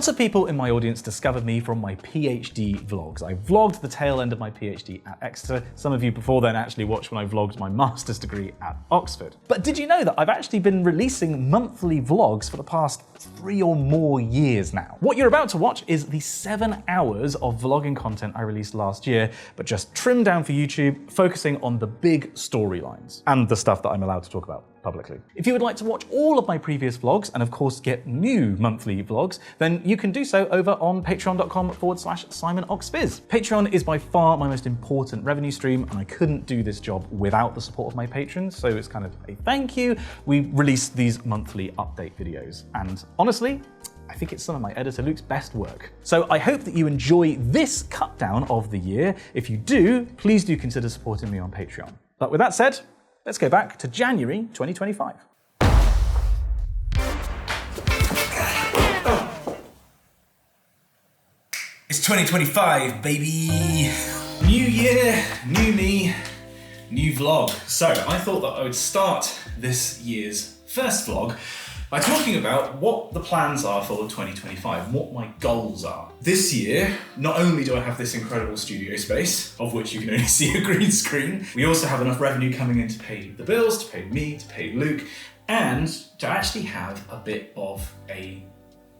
Lots of people in my audience discovered me from my PhD vlogs. I vlogged the tail end of my PhD at Exeter. Some of you before then actually watched when I vlogged my master's degree at Oxford. But did you know that I've actually been releasing monthly vlogs for the past 3 or more years now? What you're about to watch is the 7 hours of vlogging content I released last year, but just trimmed down for YouTube, focusing on the big storylines and the stuff that I'm allowed to talk about publicly. If you would like to watch all of my previous vlogs and of course get new monthly vlogs, then you can do so over on patreon.com/SimonOxFizz. Patreon is by far my most important revenue stream, and I couldn't do this job without the support of my patrons, so it's kind of a thank you. We release these monthly update videos, and honestly, I think it's some of my editor Luke's best work. So I hope that you enjoy this cut down of the year. If you do, please do consider supporting me on Patreon. But with that said, let's go back to January 2025. It's 2025, baby! New year, new me, new vlog. So I thought that I would start this year's first vlog by talking about what the plans are for 2025 and what my goals are. This year, not only do I have this incredible studio space, of which you can only see a green screen, we also have enough revenue coming in to pay the bills, to pay me, to pay Luke, and to actually have a bit of a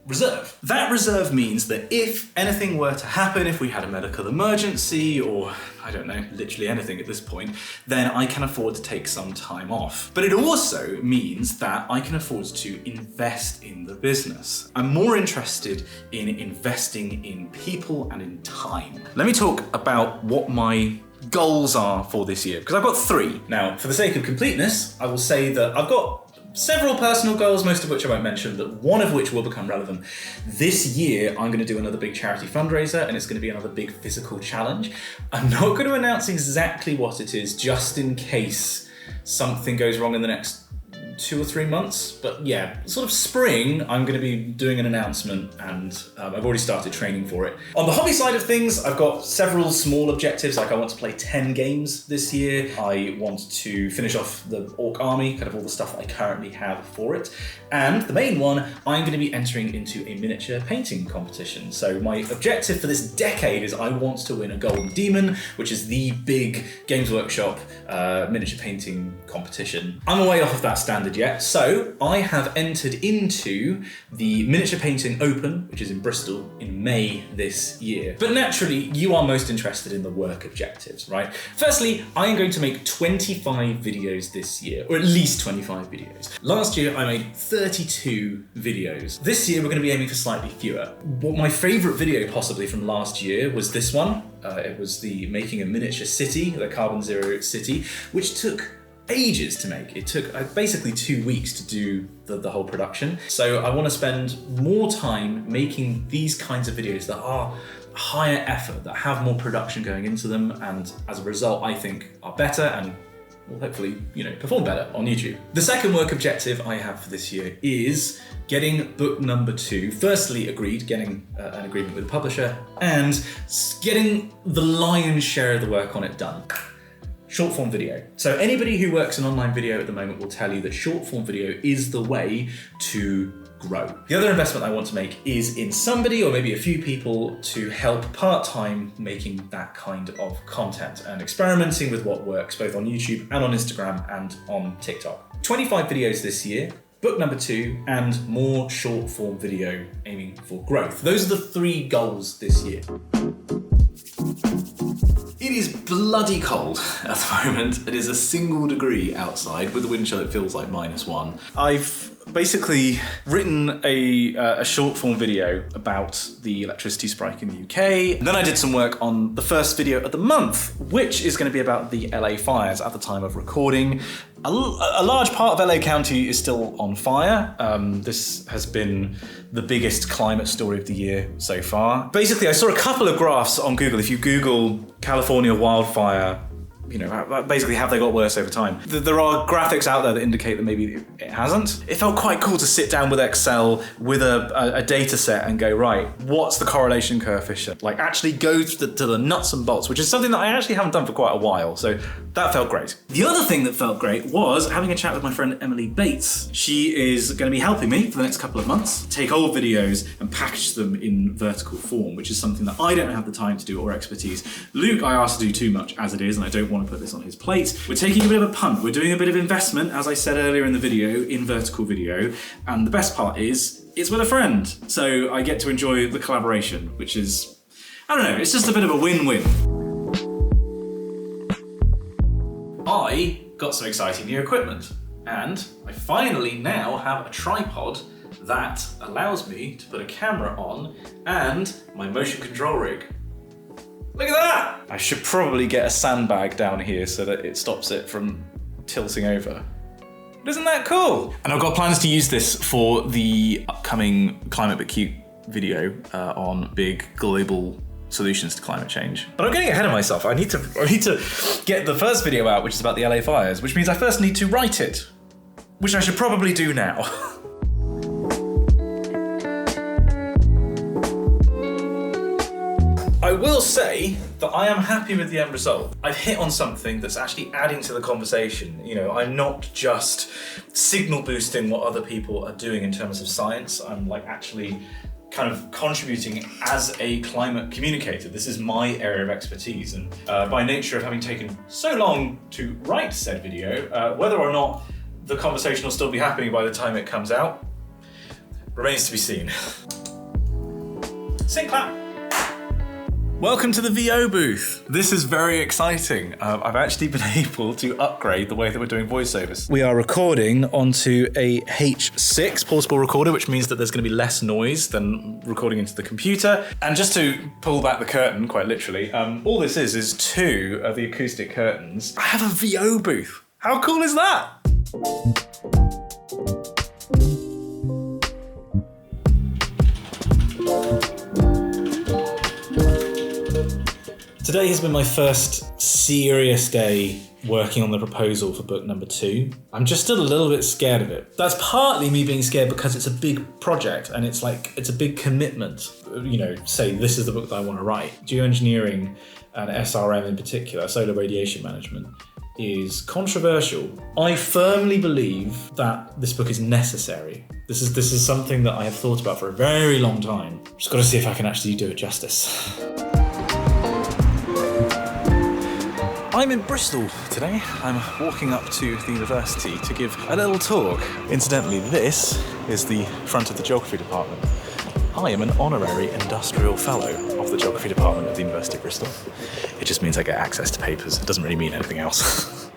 reserve. That reserve means that if anything were to happen, if we had a medical emergency, or I don't know, literally anything at this point, then I can afford to take some time off. But it also means that I can afford to invest in the business. I'm more interested in investing in people and in time. Let me talk about what my goals are for this year, because I've got 3. Now, for the sake of completeness, I will say that I've got several personal goals, most of which I won't mention, but one of which will become relevant. This year, I'm going to do another big charity fundraiser, and it's going to be another big physical challenge. I'm not going to announce exactly what it is, just in case something goes wrong in the next 2 or 3 months. But yeah, sort of spring, I'm going to be doing an announcement, and I've already started training for it. On the hobby side of things, I've got several small objectives, like I want to play 10 games this year. I want to finish off the Orc army, kind of all the stuff I currently have for it. And the main one, I'm going to be entering into a miniature painting competition. So my objective for this decade is I want to win a Golden Demon, which is the big Games Workshop miniature painting competition. I'm away off of that standard yet, so I have entered into the Miniature Painting Open, which is in Bristol, in May this year. But naturally, you are most interested in the work objectives, right? Firstly, I am going to make 25 videos this year, or at least 25 videos. Last year, I made 32 videos. This year, we're going to be aiming for slightly fewer. My favorite video possibly from last year was this one. It was the making a miniature city, the Carbon Zero city, which took ages to make. It took basically 2 weeks to do the whole production. So I want to spend more time making these kinds of videos that are higher effort, that have more production going into them, and as a result, I think are better and will hopefully, perform better on YouTube. The second work objective I have for this year is getting book number 2, firstly getting an agreement with the publisher, and getting the lion's share of the work on it done. Short form video. So anybody who works in online video at the moment will tell you that short form video is the way to grow. The other investment I want to make is in somebody or maybe a few people to help part-time making that kind of content and experimenting with what works both on YouTube and on Instagram and on TikTok. 25 videos this year, book number 2, and more short form video aiming for growth. Those are the 3 goals this year. It is bloody cold at the moment. It is a single degree outside. With the wind chill, it feels like -1. I've basically written a short form video about the electricity strike in the UK. And then I did some work on the first video of the month, which is going to be about the LA fires at the time of recording. A large part of LA County is still on fire. This has been the biggest climate story of the year so far. Basically, I saw a couple of graphs on Google. If you Google California wildfire you know, basically have they got worse over time? There are graphics out there that indicate that maybe it hasn't. It felt quite cool to sit down with Excel with a data set and go, right, what's the correlation coefficient? Like actually go to the nuts and bolts, which is something that I actually haven't done for quite a while. So that felt great. The other thing that felt great was having a chat with my friend Emily Bates. She is going to be helping me for the next couple of months, take old videos and package them in vertical form, which is something that I don't have the time to do or expertise. Luke, I asked to do too much as it is, and I don't want to put this on his plate. We're taking a bit of a punt. We're doing a bit of investment, as I said earlier in the video, in vertical video. And the best part is, it's with a friend. So I get to enjoy the collaboration, which is, I don't know, it's just a bit of a win-win. I got some exciting new equipment, and I finally now have a tripod that allows me to put a camera on and my motion control rig. Look at that! I should probably get a sandbag down here so that it stops it from tilting over. But isn't that cool? And I've got plans to use this for the upcoming Climate But Cute video on big global solutions to climate change. But I'm getting ahead of myself. I need to get the first video out, which is about the LA fires, which means I first need to write it, which I should probably do now. I will say that I am happy with the end result. I've hit on something that's actually adding to the conversation. You know, I'm not just signal boosting what other people are doing in terms of science. I'm like actually kind of contributing as a climate communicator. This is my area of expertise, and by nature of having taken so long to write said video, whether or not the conversation will still be happening by the time it comes out remains to be seen. Sing clap. Welcome to the VO booth. This is very exciting. I've actually been able to upgrade the way that we're doing voiceovers. We are recording onto a H6 portable recorder, which means that there's going to be less noise than recording into the computer. And just to pull back the curtain, quite literally, all this is two of the acoustic curtains. I have a VO booth. How cool is that? Today has been my first serious day working on the proposal for book number 2. I'm just still a little bit scared of it. That's partly me being scared because it's a big project and it's a big commitment. You know, say this is the book that I want to write. Geoengineering and SRM in particular, solar radiation management, is controversial. I firmly believe that this book is necessary. This is something that I have thought about for a very long time. Just got to see if I can actually do it justice. I'm in Bristol today. I'm walking up to the university to give a little talk. Incidentally, this is the front of the geography department. I am an honorary industrial fellow of the geography department at the University of Bristol. It just means I get access to papers. It doesn't really mean anything else.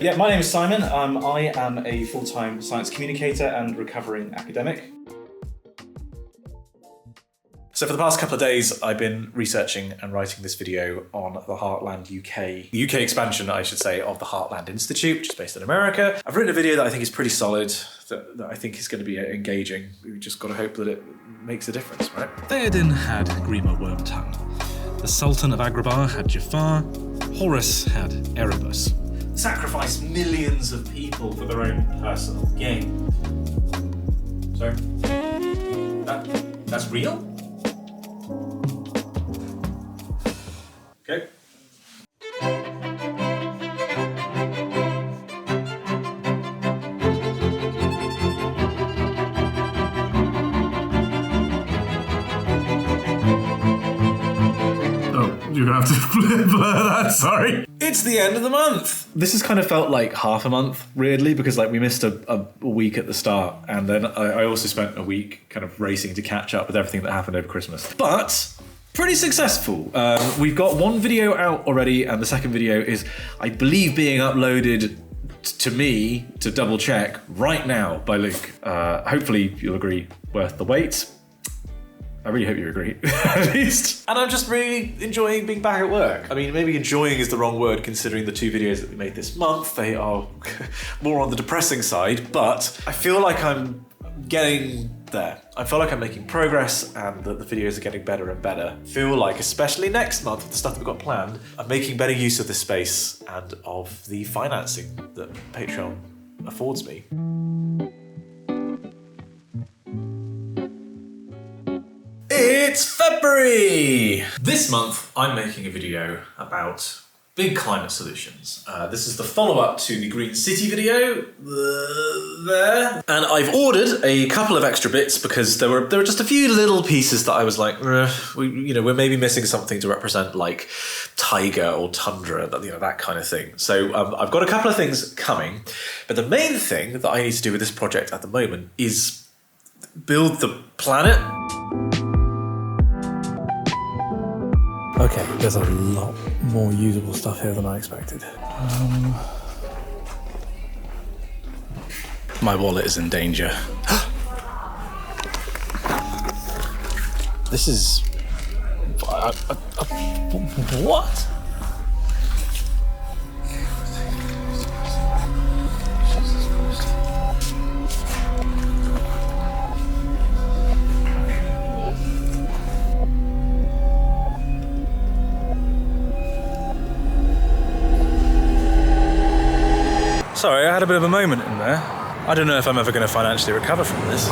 Yeah, my name is Simon. I am a full-time science communicator and recovering academic. So for the past couple of days, I've been researching and writing this video on the Heartland UK, the UK expansion, I should say, of the Heartland Institute, which is based in America. I've written a video that I think is pretty solid, that I think is going to be engaging. We've just got to hope that it makes a difference, right? Theoden had Grima Wormtongue. The Sultan of Agrabah had Jafar. Horus had Erebus. Sacrificed millions of people for their own personal gain. So, that's real? Okay. Oh, you're gonna have to blur that, sorry. It's the end of the month. This has kind of felt like half a month, weirdly, because like we missed a week at the start, and then I also spent a week kind of racing to catch up with everything that happened over Christmas. But pretty successful. We've got one video out already, and the second video is, I believe, being uploaded to me to double check right now by Luke. Hopefully you'll agree, worth the wait. I really hope you agree, at least. And I'm just really enjoying being back at work. I mean, maybe enjoying is the wrong word considering the 2 videos that we made this month. They are more on the depressing side, but I feel like I'm getting there. I feel like I'm making progress and that the videos are getting better and better. Feel like, especially next month with the stuff that we've got planned, I'm making better use of this space and of the financing that Patreon affords me. It's February! This month, I'm making a video about big climate solutions. This is the follow-up to the Green City video, there. And I've ordered a couple of extra bits because there were just a few little pieces that I was like, we're maybe missing something to represent like taiga or tundra, that kind of thing. So I've got a couple of things coming, but the main thing that I need to do with this project at the moment is build the planet. Okay, there's a lot more usable stuff here than I expected. My wallet is in danger. This is... what? Sorry, I had a bit of a moment in there. I don't know if I'm ever going to financially recover from this.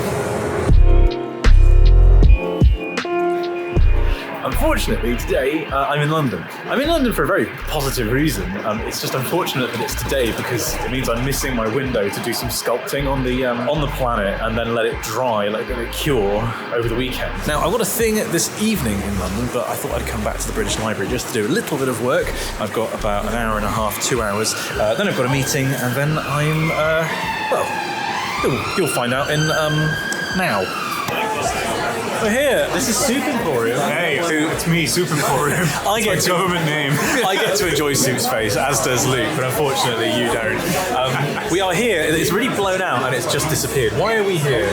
Unfortunately, today I'm in London. I'm in London for a very positive reason. It's just unfortunate that it's today because it means I'm missing my window to do some sculpting on the planet and then let it dry, let it cure over the weekend. Now, I've got a thing this evening in London, but I thought I'd come back to the British Library just to do a little bit of work. I've got about an hour and a half, 2 hours. Then I've got a meeting, and then I'm, you'll find out in now. We're here. This is Soup Emporium. Hey, it's me, Soup Emporium. I get to, government name. I get to enjoy Soup's face, as does Luke, but unfortunately you don't. We are here. It's really blown out and it's just disappeared. Why are we here?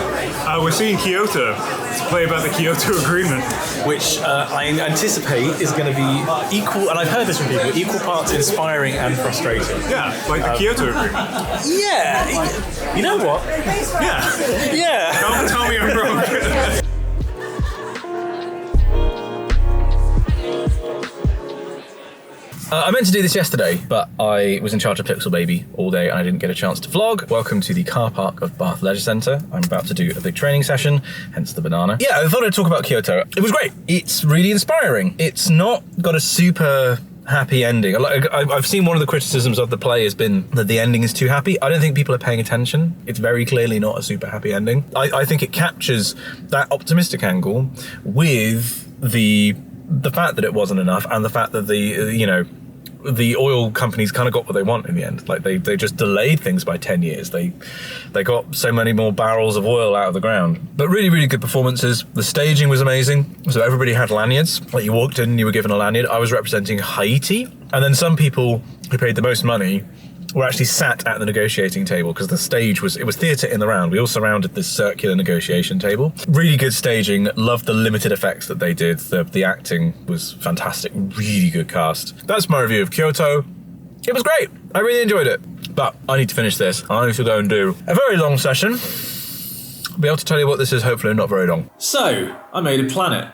We're seeing Kyoto to play about the Kyoto Agreement, Which I anticipate is going to be equal, and I've heard this from people, equal parts inspiring and frustrating. Yeah, like the Kyoto Agreement. Yeah. You know what? Yeah. Yeah. Don't tell me I'm wrong. I meant to do this yesterday, but I was in charge of Pixel Baby all day and I didn't get a chance to vlog. Welcome to the car park of Bath Leisure Centre. I'm about to do a big training session, hence the banana. Yeah, I thought I'd talk about Kyoto. It was great. It's really inspiring. It's not got a super happy ending. I've seen one of the criticisms of the play has been that the ending is too happy. I don't think people are paying attention. It's very clearly not a super happy ending. I think it captures that optimistic angle with the fact that it wasn't enough and the fact that the oil companies kind of got what they want in the end. Like they just delayed things by 10 years. They got so many more barrels of oil out of the ground. But really, really good performances. The staging was amazing. So everybody had lanyards. Like you walked in and you were given a lanyard. I was representing Haiti. And then some people who paid the most money were actually sat at the negotiating table because the stage was theatre in the round. We all surrounded this circular negotiation table. Really good staging. Loved the limited effects that they did. The acting was fantastic. Really good cast. That's my review of Kyoto. It was great. I really enjoyed it. But I need to finish this. I need to go and do a very long session. I'll be able to tell you what this is, hopefully not very long. So, I made a planet.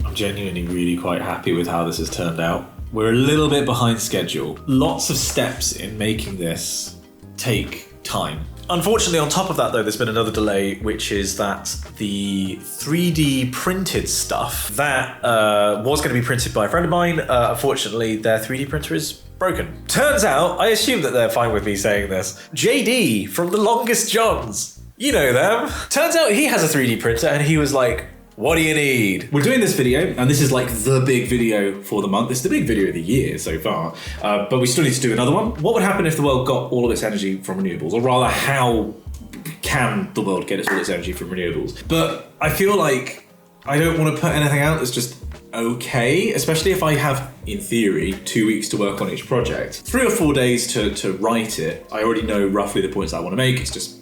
I'm genuinely really quite happy with how this has turned out. We're a little bit behind schedule. Lots of steps in making this take time. Unfortunately, on top of that though, there's been another delay, which is that the 3D printed stuff that was going to be printed by a friend of mine, unfortunately their 3D printer is broken. Turns out, I assume that they're fine with me saying this, JD from The Longest Johns, you know them. Turns out he has a 3D printer and he was like, what do you need? We're doing this video, and this is like the big video for the month. It's the big video of the year so far, but we still need to do another one. What would happen if the world got all of its energy from renewables? Or rather, how can the world get all its energy from renewables? But I feel like I don't want to put anything out that's just okay, especially if I have, in theory, 2 weeks to work on each project. 3 or 4 days to write it. I already know roughly the points I want to make. It's just,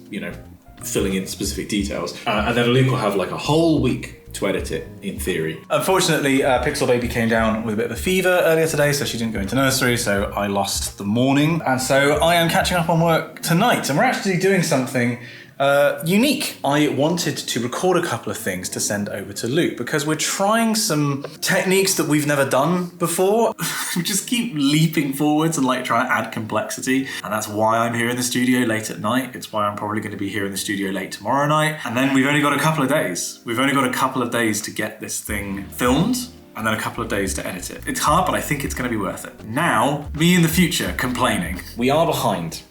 filling in specific details. And then Luke will have like a whole week to edit it, in theory. Unfortunately, Pixel Baby came down with a bit of a fever earlier today, so she didn't go into nursery, so I lost the morning. And so I am catching up on work tonight, and we're actually doing something unique. I wanted to record a couple of things to send over to Luke because we're trying some techniques that we've never done before. We just keep leaping forwards and like trying to add complexity. And that's why I'm here in the studio late at night. It's why I'm probably going to be here in the studio late tomorrow night. And then we've only got a couple of days. We've only got a couple of days to get this thing filmed and then a couple of days to edit it. It's hard, but I think it's going to be worth it. Now, me in the future complaining. We are behind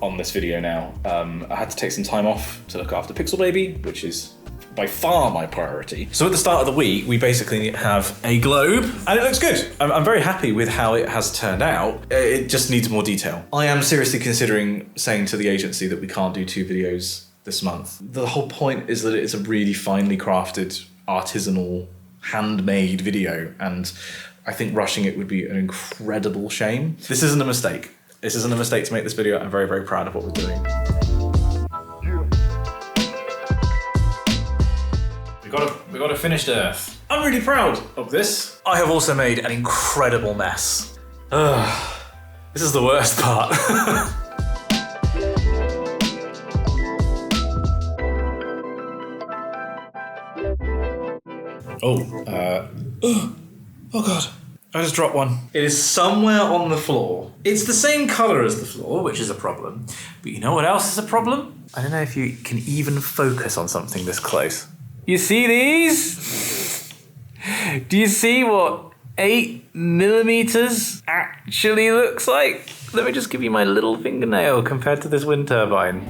on this video now. I had to take some time off to look after Pixel Baby, which is by far my priority. So at the start of the week, we basically have a globe, and it looks good. I'm very happy with how it has turned out. It just needs more detail. I am seriously considering saying to the agency that we can't do 2 videos this month. The whole point is that it's a really finely crafted, artisanal, handmade video, and I think rushing it would be an incredible shame. This isn't a mistake. This isn't a mistake to make this video. I'm very, very proud of what we're doing. We got a finished Earth. I'm really proud of this. I have also made an incredible mess. This is the worst part. Oh God. I just dropped one. It is somewhere on the floor. It's the same colour as the floor, which is a problem. But you know what else is a problem? I don't know if you can even focus on something this close. You see these? Do you see what 8mm actually looks like? Let me just give you my little fingernail compared to this wind turbine.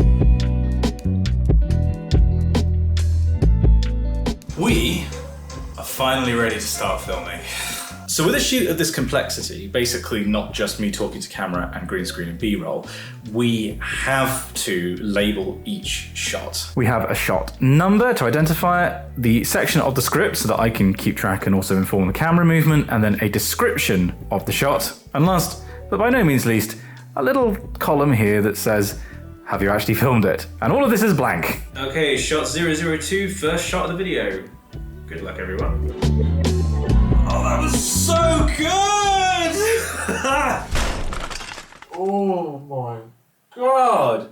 We are finally ready to start filming. So with a shoot of this complexity, basically not just me talking to camera and green screen and B-roll, we have to label each shot. We have a shot number to identify it, the section of the script so that I can keep track and also inform the camera movement, and then a description of the shot. And last, but by no means least, a little column here that says, have you actually filmed it? And all of this is blank. Okay, shot 002, first shot of the video. Good luck, everyone. Oh, that was so good! Oh my God.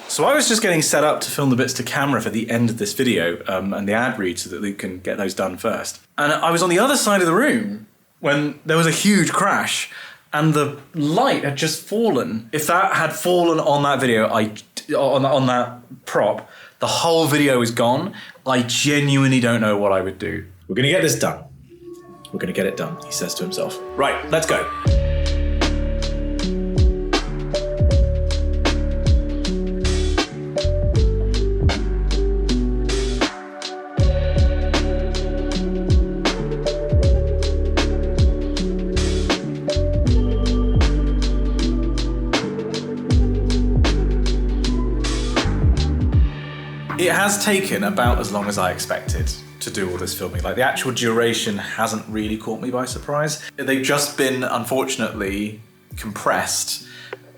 So I was just getting set up to film the bits to camera for the end of this video and the ad read so that Luke can get those done first. And I was on the other side of the room when there was a huge crash and the light had just fallen. If that had fallen on that video, on that prop, the whole video is gone. I genuinely don't know what I would do. We're gonna get this done. We're gonna get it done, he says to himself. Right, let's go. It has taken about as long as I expected to do all this filming. Like, the actual duration hasn't really caught me by surprise. They've just been, unfortunately, compressed,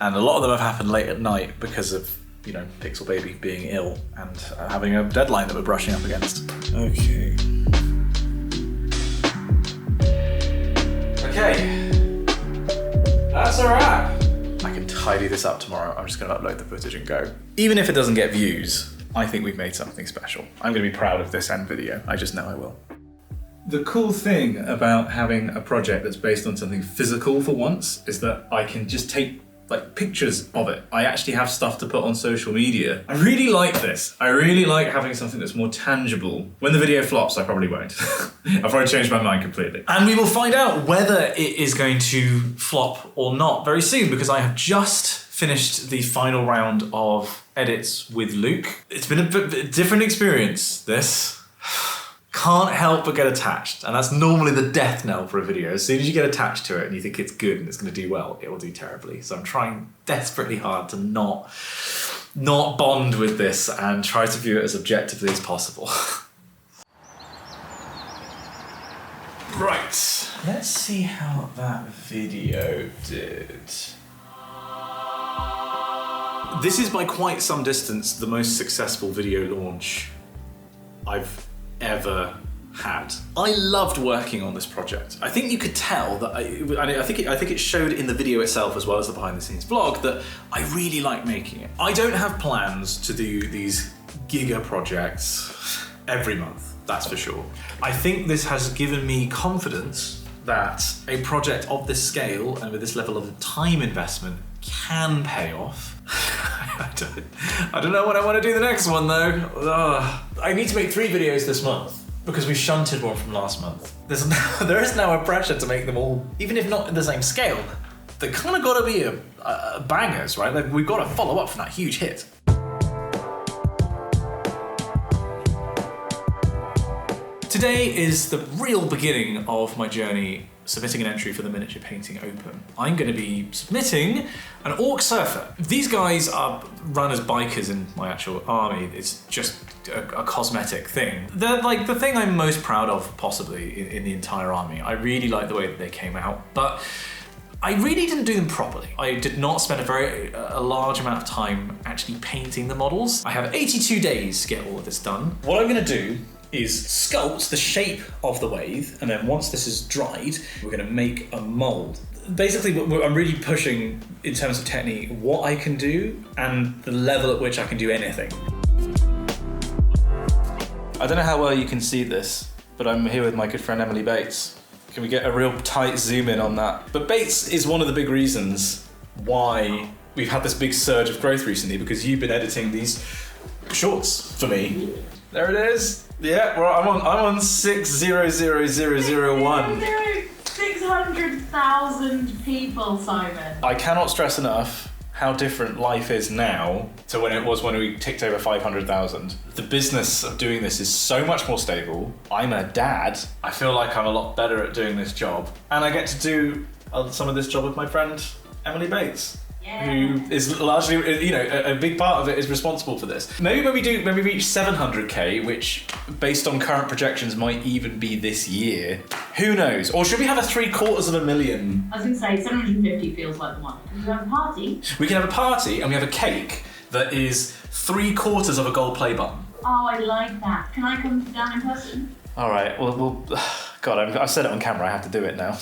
and a lot of them have happened late at night because of, you know, Pixel Baby being ill and having a deadline that we're brushing up against. Okay. Okay. That's a wrap. I can tidy this up tomorrow. I'm just gonna upload the footage and go. Even if it doesn't get views, I think we've made something special. I'm gonna be proud of this end video. I just know I will. The cool thing about having a project that's based on something physical for once is that I can just take like pictures of it. I actually have stuff to put on social media. I really like this. I really like having something that's more tangible. When the video flops, I probably won't. I'll probably change my mind completely. And we will find out whether it is going to flop or not very soon, because I have just finished the final round of edits with Luke. It's been a different experience, this. Can't help but get attached, and that's normally the death knell for a video. As soon as you get attached to it and you think it's good and it's going to do well, it will do terribly. So I'm trying desperately hard to not bond with this and try to view it as objectively as possible. Right, let's see how that video did. This is by quite some distance the most successful video launch I've ever had. I loved working on this project. I think you could tell that I think it showed in the video itself as well as the behind the scenes vlog that I really like making it. I don't have plans to do these giga projects every month, that's for sure. I think this has given me confidence that a project of this scale and with this level of time investment can pay off. I don't know when I want to do the next one though. Ugh. I need to make 3 videos this month because we shunted one from last month. There is now a pressure to make them all, even if not in the same scale, they kind of got to be a bangers, right? Like, we've got to follow up from that huge hit. Today is the real beginning of my journey submitting an entry for the Miniature Painting Open. I'm going to be submitting an Orc Surfer. These guys are run as bikers in my actual army. It's just a cosmetic thing. They're like the thing I'm most proud of possibly in the entire army. I really like the way that they came out, but I really didn't do them properly. I did not spend a large amount of time actually painting the models. I have 82 days to get all of this done. What I'm going to do is sculpt the shape of the wave, and then once this is dried, we're going to make a mold. Basically, I'm really pushing, in terms of technique, what I can do and the level at which I can do anything. I don't know how well you can see this, but I'm here with my good friend Emily Bates. Can we get a real tight zoom in on that? But Bates is one of the big reasons why we've had this big surge of growth recently, because you've been editing these shorts for me. There it is. Yeah, well, I'm on 600001. 600,000 people, Simon. I cannot stress enough how different life is now to when it was when we ticked over 500,000. The business of doing this is so much more stable. I'm a dad. I feel like I'm a lot better at doing this job. And I get to do some of this job with my friend, Emily Bates. Who is largely, a big part of it is responsible for this. Maybe when we reach 700k, which based on current projections might even be this year. Who knows? Or should we have a 750,000? I was going to say 750 feels like the one. Can we have a party? We can have a party and we have a cake that is 3/4 of a gold play button. Oh, I like that. Can I come down in person? All right. Well, God, I've said it on camera. I have to do it now.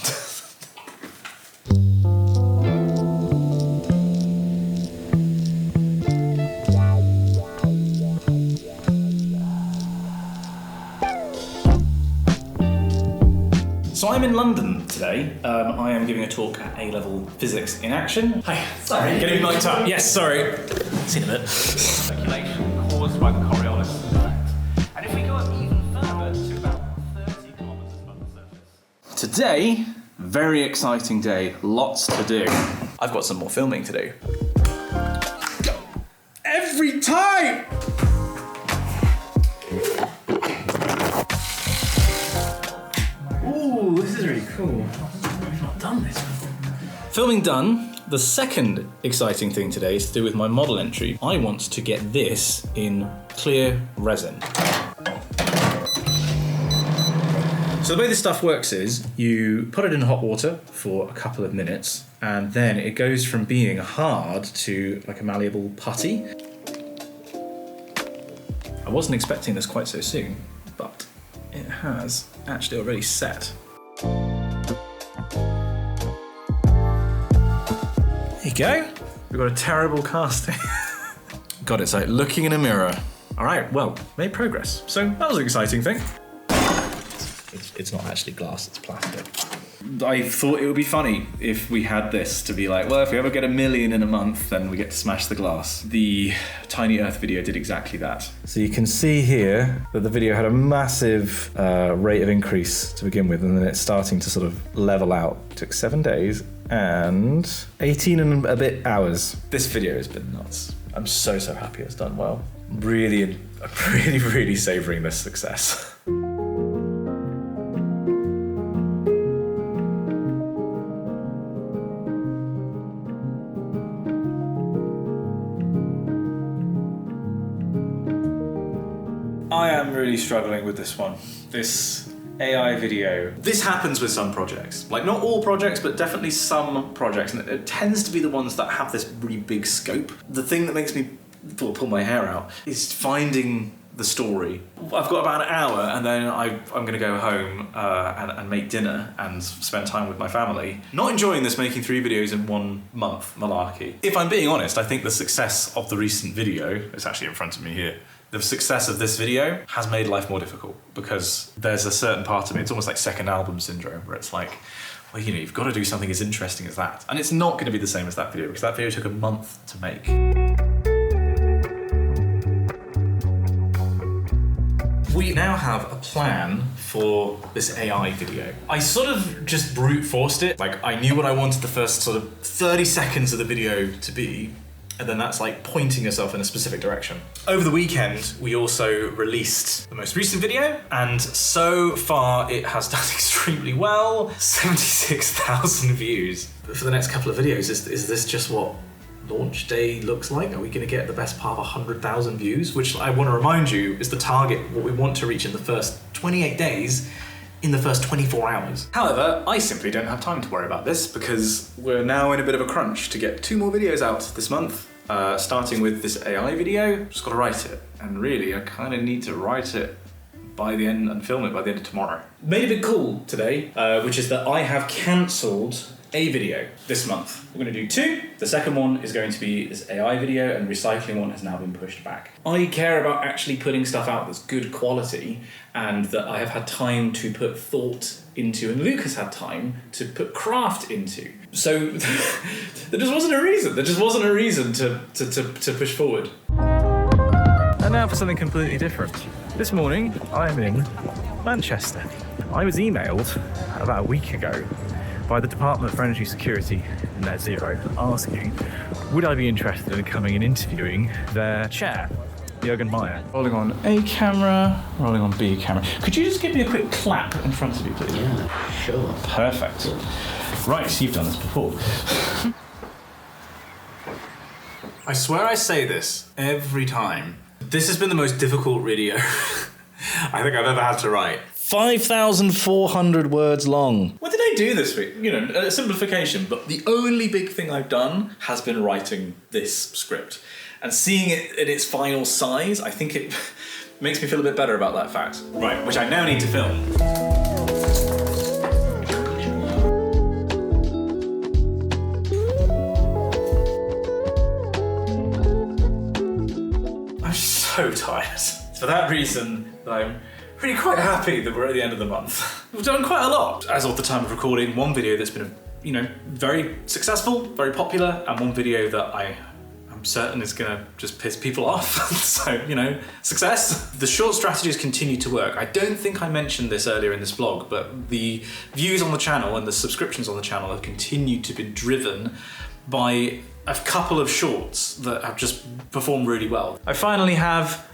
So I'm in London today. I am giving a talk at A-level Physics in Action. Hi. Sorry. Getting mic'd up. Yes, sorry. See you in a bit. Speculation caused by the Coriolis effect. And if we go even further to about 30 kilometers above the surface. Today, very exciting day. Lots to do. I've got some more filming to do. Every time! Ooh, this is really cool. We've not done this before. Filming done. The second exciting thing today is to do with my model entry. I want to get this in clear resin. So the way this stuff works is you put it in hot water for a couple of minutes, and then it goes from being hard to like a malleable putty. I wasn't expecting this quite so soon, but it has actually already set. There you go. We've got a terrible casting. God, it's like looking in a mirror. All right, well, made progress. So that was an exciting thing. It's not actually glass, it's plastic. I thought it would be funny if we had this to be like, well, if we ever get 1 million in a month, then we get to smash the glass. The Tiny Earth video did exactly that. So you can see here that the video had a massive rate of increase to begin with, and then it's starting to sort of level out. It took 7 days and 18 and a bit hours. This video has been nuts. I'm so happy it's done well. Really savouring this success. I am really struggling with this one. This AI video. This happens with some projects. Like, not all projects, but definitely some projects. And it tends to be the ones that have this really big scope. The thing that makes me pull my hair out is finding the story. I've got about an hour and then I'm going to go home and make dinner and spend time with my family. Not enjoying this making 3 videos in 1 month malarkey. If I'm being honest, I think the success of the recent video, it's actually in front of me here, the success of this video has made life more difficult because there's a certain part of me, it's almost like second album syndrome, where it's like, well, you know, you've got to do something as interesting as that. And it's not going to be the same as that video because that video took a month to make. We now have a plan for this AI video. I sort of just brute forced it. Like, I knew what I wanted the first sort of 30 seconds of the video to be, and then that's like pointing yourself in a specific direction. Over the weekend, we also released the most recent video, and so far it has done extremely well. 76,000 views. But for the next couple of videos, is this just what launch day looks like? Are we going to get the best part of 100,000 views? Which I want to remind you is the target, what we want to reach in the first 28 days, in the first 24 hours. However, I simply don't have time to worry about this because we're now in a bit of a crunch to get 2 more videos out this month, starting with this AI video. Just got to write it, and really I kind of need to write it by the end and film it by the end of tomorrow. Made a big call today, which is that I have cancelled a video this month. We're going to do 2. The second one is going to be this AI video, and recycling one has now been pushed back. I care about actually putting stuff out that's good quality and that I have had time to put thought into, and Luke has had time to put craft into. So there just wasn't a reason. There just wasn't a reason to push forward. And now for something completely different. This morning, I am in Manchester. I was emailed about a week ago by the Department for Energy Security Net Zero asking would I be interested in coming and interviewing their chair, Jürgen Meyer. Rolling on A camera, rolling on B camera. Could you just give me a quick clap in front of you, please? Yeah, sure. Perfect. Right, so you've done this before. I swear I say this every time. This has been the most difficult video I think I've ever had to write. 5,400 words long. What did I do this week? You know, a simplification, but the only big thing I've done has been writing this script. And seeing it in its final size, I think it makes me feel a bit better about that fact. Right, which I now need to film. I'm so tired. It's for that reason that I'm really quite happy that we're at the end of the month. We've done quite a lot. As of the time of recording, one video that's been, you know, very successful, very popular, and one video that I'm certain is gonna just piss people off. So, you know, success. The short strategies continue to work. I don't think I mentioned this earlier in this vlog, but the views on the channel and the subscriptions on the channel have continued to be driven by a couple of shorts that have just performed really well. I finally have,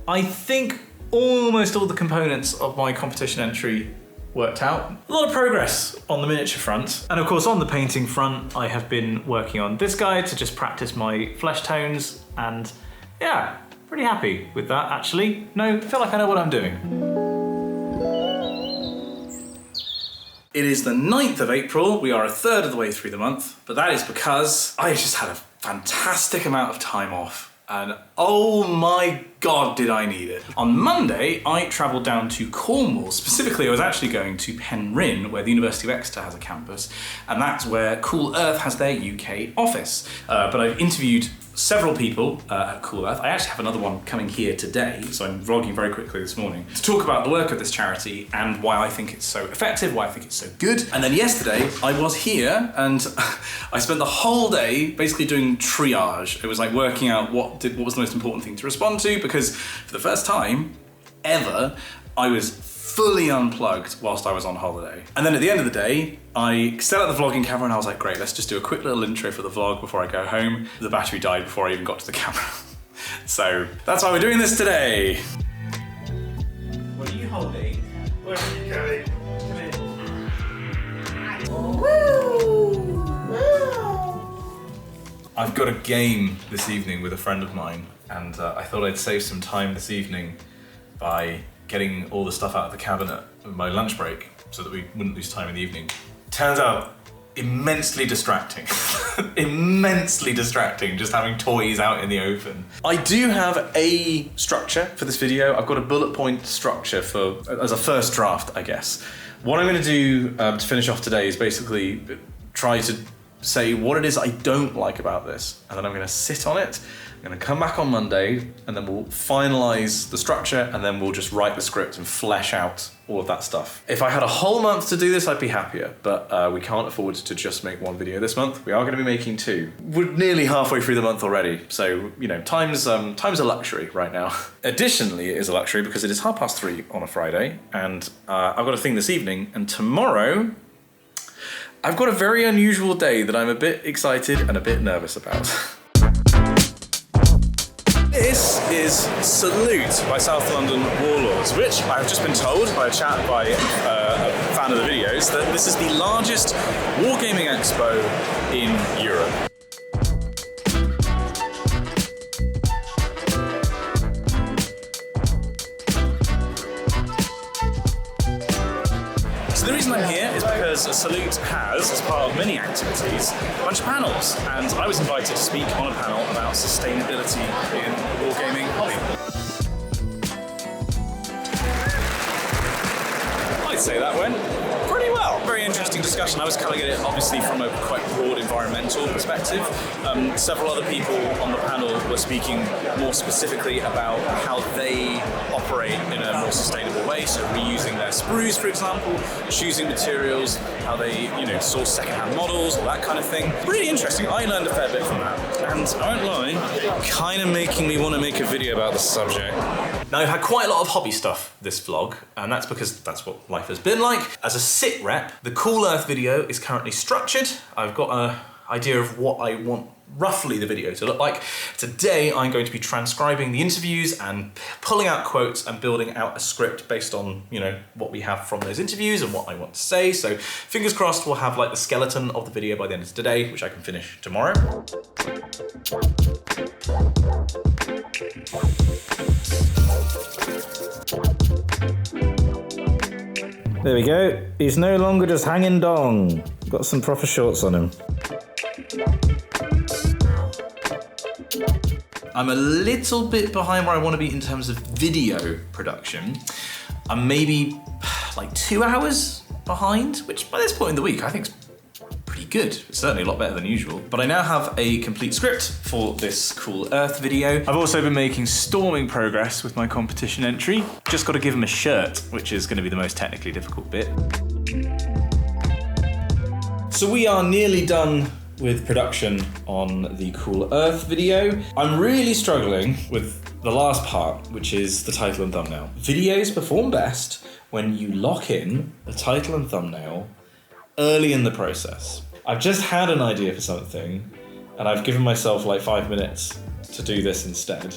I think, almost all the components of my competition entry worked out. A lot of progress on the miniature front. And of course on the painting front, I have been working on this guy to just practice my flesh tones, and yeah, pretty happy with that actually. No, I feel like I know what I'm doing. It is the 9th of April. We are a third of the way through the month, but that is because I just had a fantastic amount of time off. And oh my God, did I need it. On Monday, I travelled down to Cornwall. Specifically, I was actually going to Penryn, where the University of Exeter has a campus, and that's where Cool Earth has their UK office. But I've interviewed several people at Cool Earth. I actually have another one coming here today, so I'm vlogging very quickly this morning to talk about the work of this charity and why I think it's so effective, why I think it's so good. And then yesterday, I was here and I spent the whole day basically doing triage. It was like working out what was the most important thing to respond to, because for the first time ever, I was fully unplugged whilst I was on holiday. And then at the end of the day, I set up the vlogging camera and I was like, great, let's just do a quick little intro for the vlog before I go home. The battery died before I even got to the camera. So that's why we're doing this today. What are you holding? Where are you going? Come here. I've got a game this evening with a friend of mine, and I thought I'd save some time this evening by getting all the stuff out of the cabinet with my lunch break so that we wouldn't lose time in the evening. Turns out immensely distracting. Immensely distracting, just having toys out in the open. I do have a structure for this video. I've got a bullet point structure as a first draft, I guess. What I'm going to do to finish off today is basically try to say what it is I don't like about this, and then I'm going to sit on it. I'm going to come back on Monday, and then we'll finalize the structure, and then we'll just write the script and flesh out all of that stuff. If I had a whole month to do this, I'd be happier, but we can't afford to just make one video this month. We are going to be making 2. We're nearly halfway through the month already, so, you know, time's a luxury right now. Additionally, it is a luxury because it is 3:30 on a Friday, and I've got a thing this evening, and tomorrow, I've got a very unusual day that I'm a bit excited and a bit nervous about. This is Salute by South London Warlords, which I've just been told by a chat by a fan of the videos that this is the largest wargaming expo in Europe. So the reason I'm here is because Salute has, as part of many activities, a bunch of panels, and I was invited to speak on a panel about sustainability in the wargaming hobby. I'd say that went pretty well. Very interesting discussion. I was coming at it obviously from a quite broad environmental perspective. Several other people on the panel were speaking more specifically about how they operate in a more sustainable way, so reusing their sprues, for example, choosing materials, how they, source second-hand models, all that kind of thing. Really interesting. I learned a fair bit from that. And I won't lie, kind of making me want to make a video about the subject. Now, I've had quite a lot of hobby stuff this vlog, and that's because that's what life has been like. As a sit rep, the Cool Earth video is currently structured. I've got an idea of what I want roughly the video to look like. Today, I'm going to be transcribing the interviews and pulling out quotes and building out a script based on, what we have from those interviews and what I want to say. So fingers crossed we'll have like the skeleton of the video by the end of today, which I can finish tomorrow. There we go. He's no longer just hanging dong. Got some proper shorts on him. I'm a little bit behind where I want to be in terms of video production. I'm maybe like 2 hours behind, which by this point in the week I think is pretty good. It's certainly a lot better than usual. But I now have a complete script for this Cool Earth video. I've also been making storming progress with my competition entry. Just got to give him a shirt, which is going to be the most technically difficult bit. So we are nearly done with production on the Cool Earth video. I'm really struggling with the last part, which is the title and thumbnail. Videos perform best when you lock in the title and thumbnail early in the process. I've just had an idea for something, and I've given myself like 5 minutes to do this instead.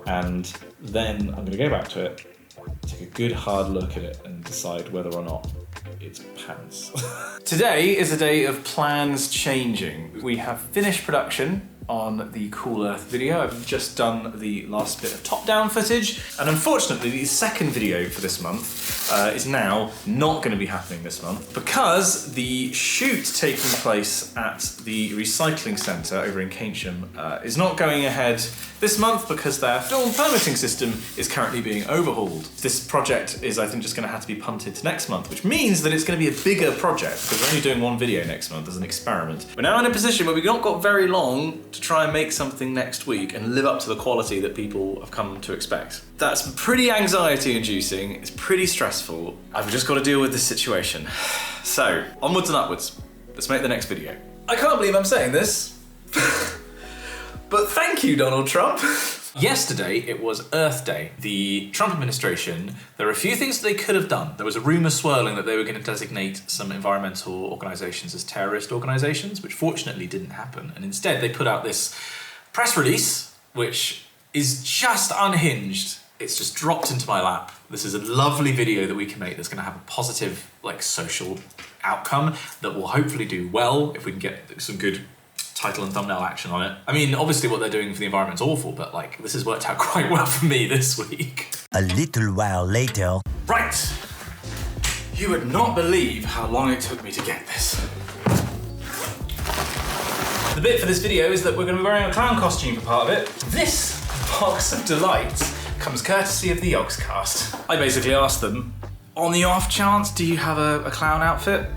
And then I'm gonna go back to it, take a good hard look at it, and decide whether or not it's pants. Today is a day of plans changing. We have finished production on the Cool Earth video. I've just done the last bit of top-down footage, and unfortunately the second video for this month is now not going to be happening this month because the shoot taking place at the recycling centre over in Keynsham is not going ahead this month because their film permitting system is currently being overhauled. This project is, I think, just going to have to be punted to next month, which means that it's going to be a bigger project because we're only doing one video next month as an experiment. We're now in a position where we've not got very long to try and make something next week and live up to the quality that people have come to expect. That's pretty anxiety-inducing, it's pretty stressful. I've just got to deal with this situation. So, onwards and upwards. Let's make the next video. I can't believe I'm saying this. But thank you, Donald Trump. Yesterday, it was Earth Day. The Trump administration, there are a few things that they could have done. There was a rumour swirling that they were going to designate some environmental organisations as terrorist organisations, which fortunately didn't happen. And instead, they put out this press release, which is just unhinged. It's just dropped into my lap. This is a lovely video that we can make that's going to have a positive, social outcome that will hopefully do well if we can get some good title and thumbnail action on it. I mean, obviously what they're doing for the environment's awful, but this has worked out quite well for me this week. A little while later. Right. You would not believe how long it took me to get this. The bit for this video is that we're going to be wearing a clown costume for part of it. This box of delights comes courtesy of the Yogscast. I basically asked them, on the off chance, do you have a clown outfit?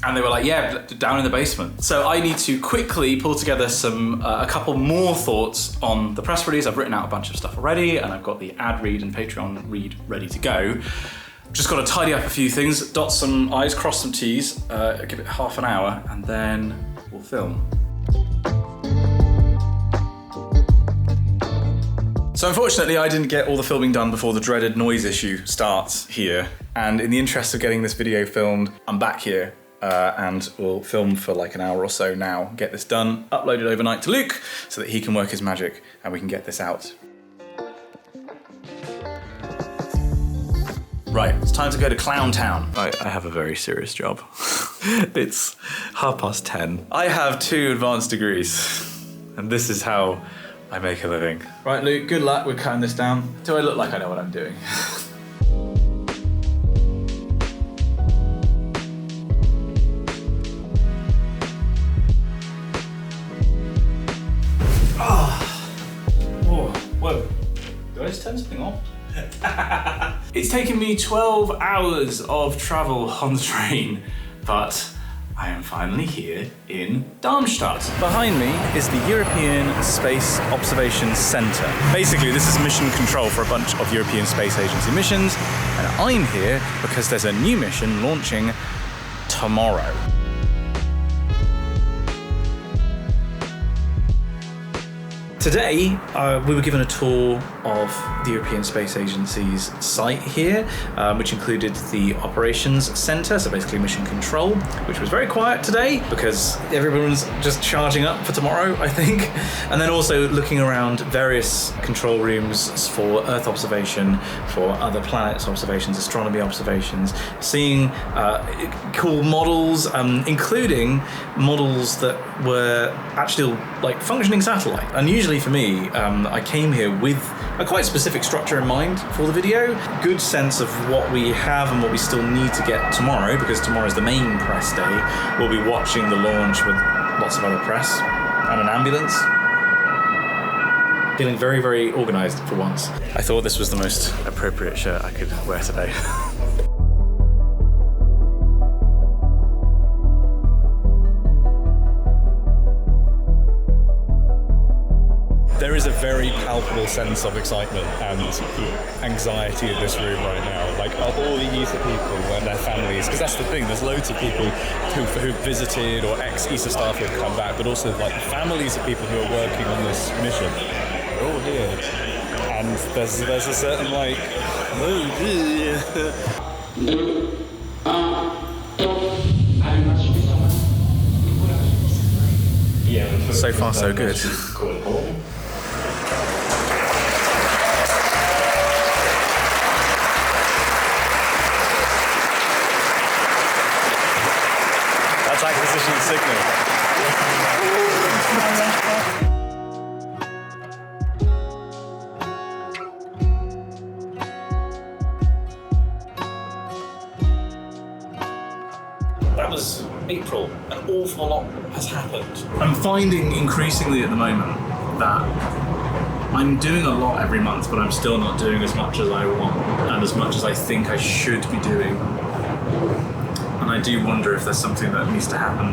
And they were like, yeah, down in the basement. So I need to quickly pull together a couple more thoughts on the press release. I've written out a bunch of stuff already, and I've got the ad read and Patreon read ready to go. Just got to tidy up a few things, dot some I's, cross some T's, give it half an hour, and then we'll film. So unfortunately, I didn't get all the filming done before the dreaded noise issue starts here. And in the interest of getting this video filmed, I'm back here. And we'll film for like an hour or so now, get this done, upload it overnight to Luke so that he can work his magic and we can get this out. Right, it's time to go to Clown Town. I have a very serious job. It's 10:30. I have 2 advanced degrees and this is how I make a living. Right, Luke, good luck with cutting this down. Do I look like I know what I'm doing? Whoa, did I just turn something on? It's taken me 12 hours of travel on the train, but I am finally here in Darmstadt. Behind me is the European Space Observations Centre. Basically, this is mission control for a bunch of European Space Agency missions, and I'm here because there's a new mission launching tomorrow. Today, we were given a tour of the European Space Agency's site here, which included the operations centre, so basically mission control, which was very quiet today because everyone's just charging up for tomorrow, I think. And then also looking around various control rooms for Earth observation, for other planets observations, astronomy observations, seeing cool models, including models that were actually like functioning satellite. Unusually for me, I came here with a quite specific structure in mind for the video. Good sense of what we have and what we still need to get tomorrow, because tomorrow's the main press day. We'll be watching the launch with lots of other press and an ambulance. Feeling very, very organised for once. I thought this was the most appropriate shirt I could wear today. There is a very palpable sense of excitement and anxiety in this room right now. Like, of all the ESA people and their families, because that's the thing, there's loads of people who've visited or ex-ESA staff who've come back, but also like families of people who are working on this mission. They're all here. And there's a certain like... So far, so good. That's acquisition signal. That was April. An awful lot has happened. I'm finding increasingly at the moment that I'm doing a lot every month, but I'm still not doing as much as I want and as much as I think I should be doing. And I do wonder if there's something that needs to happen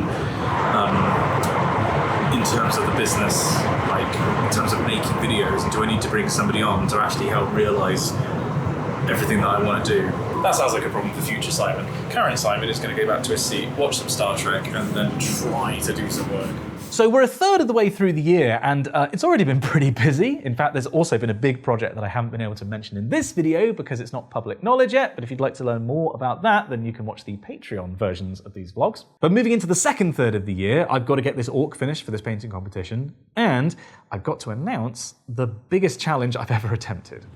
in terms of the business, like in terms of making videos, and do I need to bring somebody on to actually help realise everything that I want to do? That sounds like a problem for future Simon. Current Simon is going to go back to his seat, watch some Star Trek, and then try to do some work. So we're a third of the way through the year, and it's already been pretty busy. In fact, there's also been a big project that I haven't been able to mention in this video because it's not public knowledge yet, but if you'd like to learn more about that, then you can watch the Patreon versions of these vlogs. But moving into the second third of the year, I've got to get this orc finished for this painting competition, and I've got to announce the biggest challenge I've ever attempted.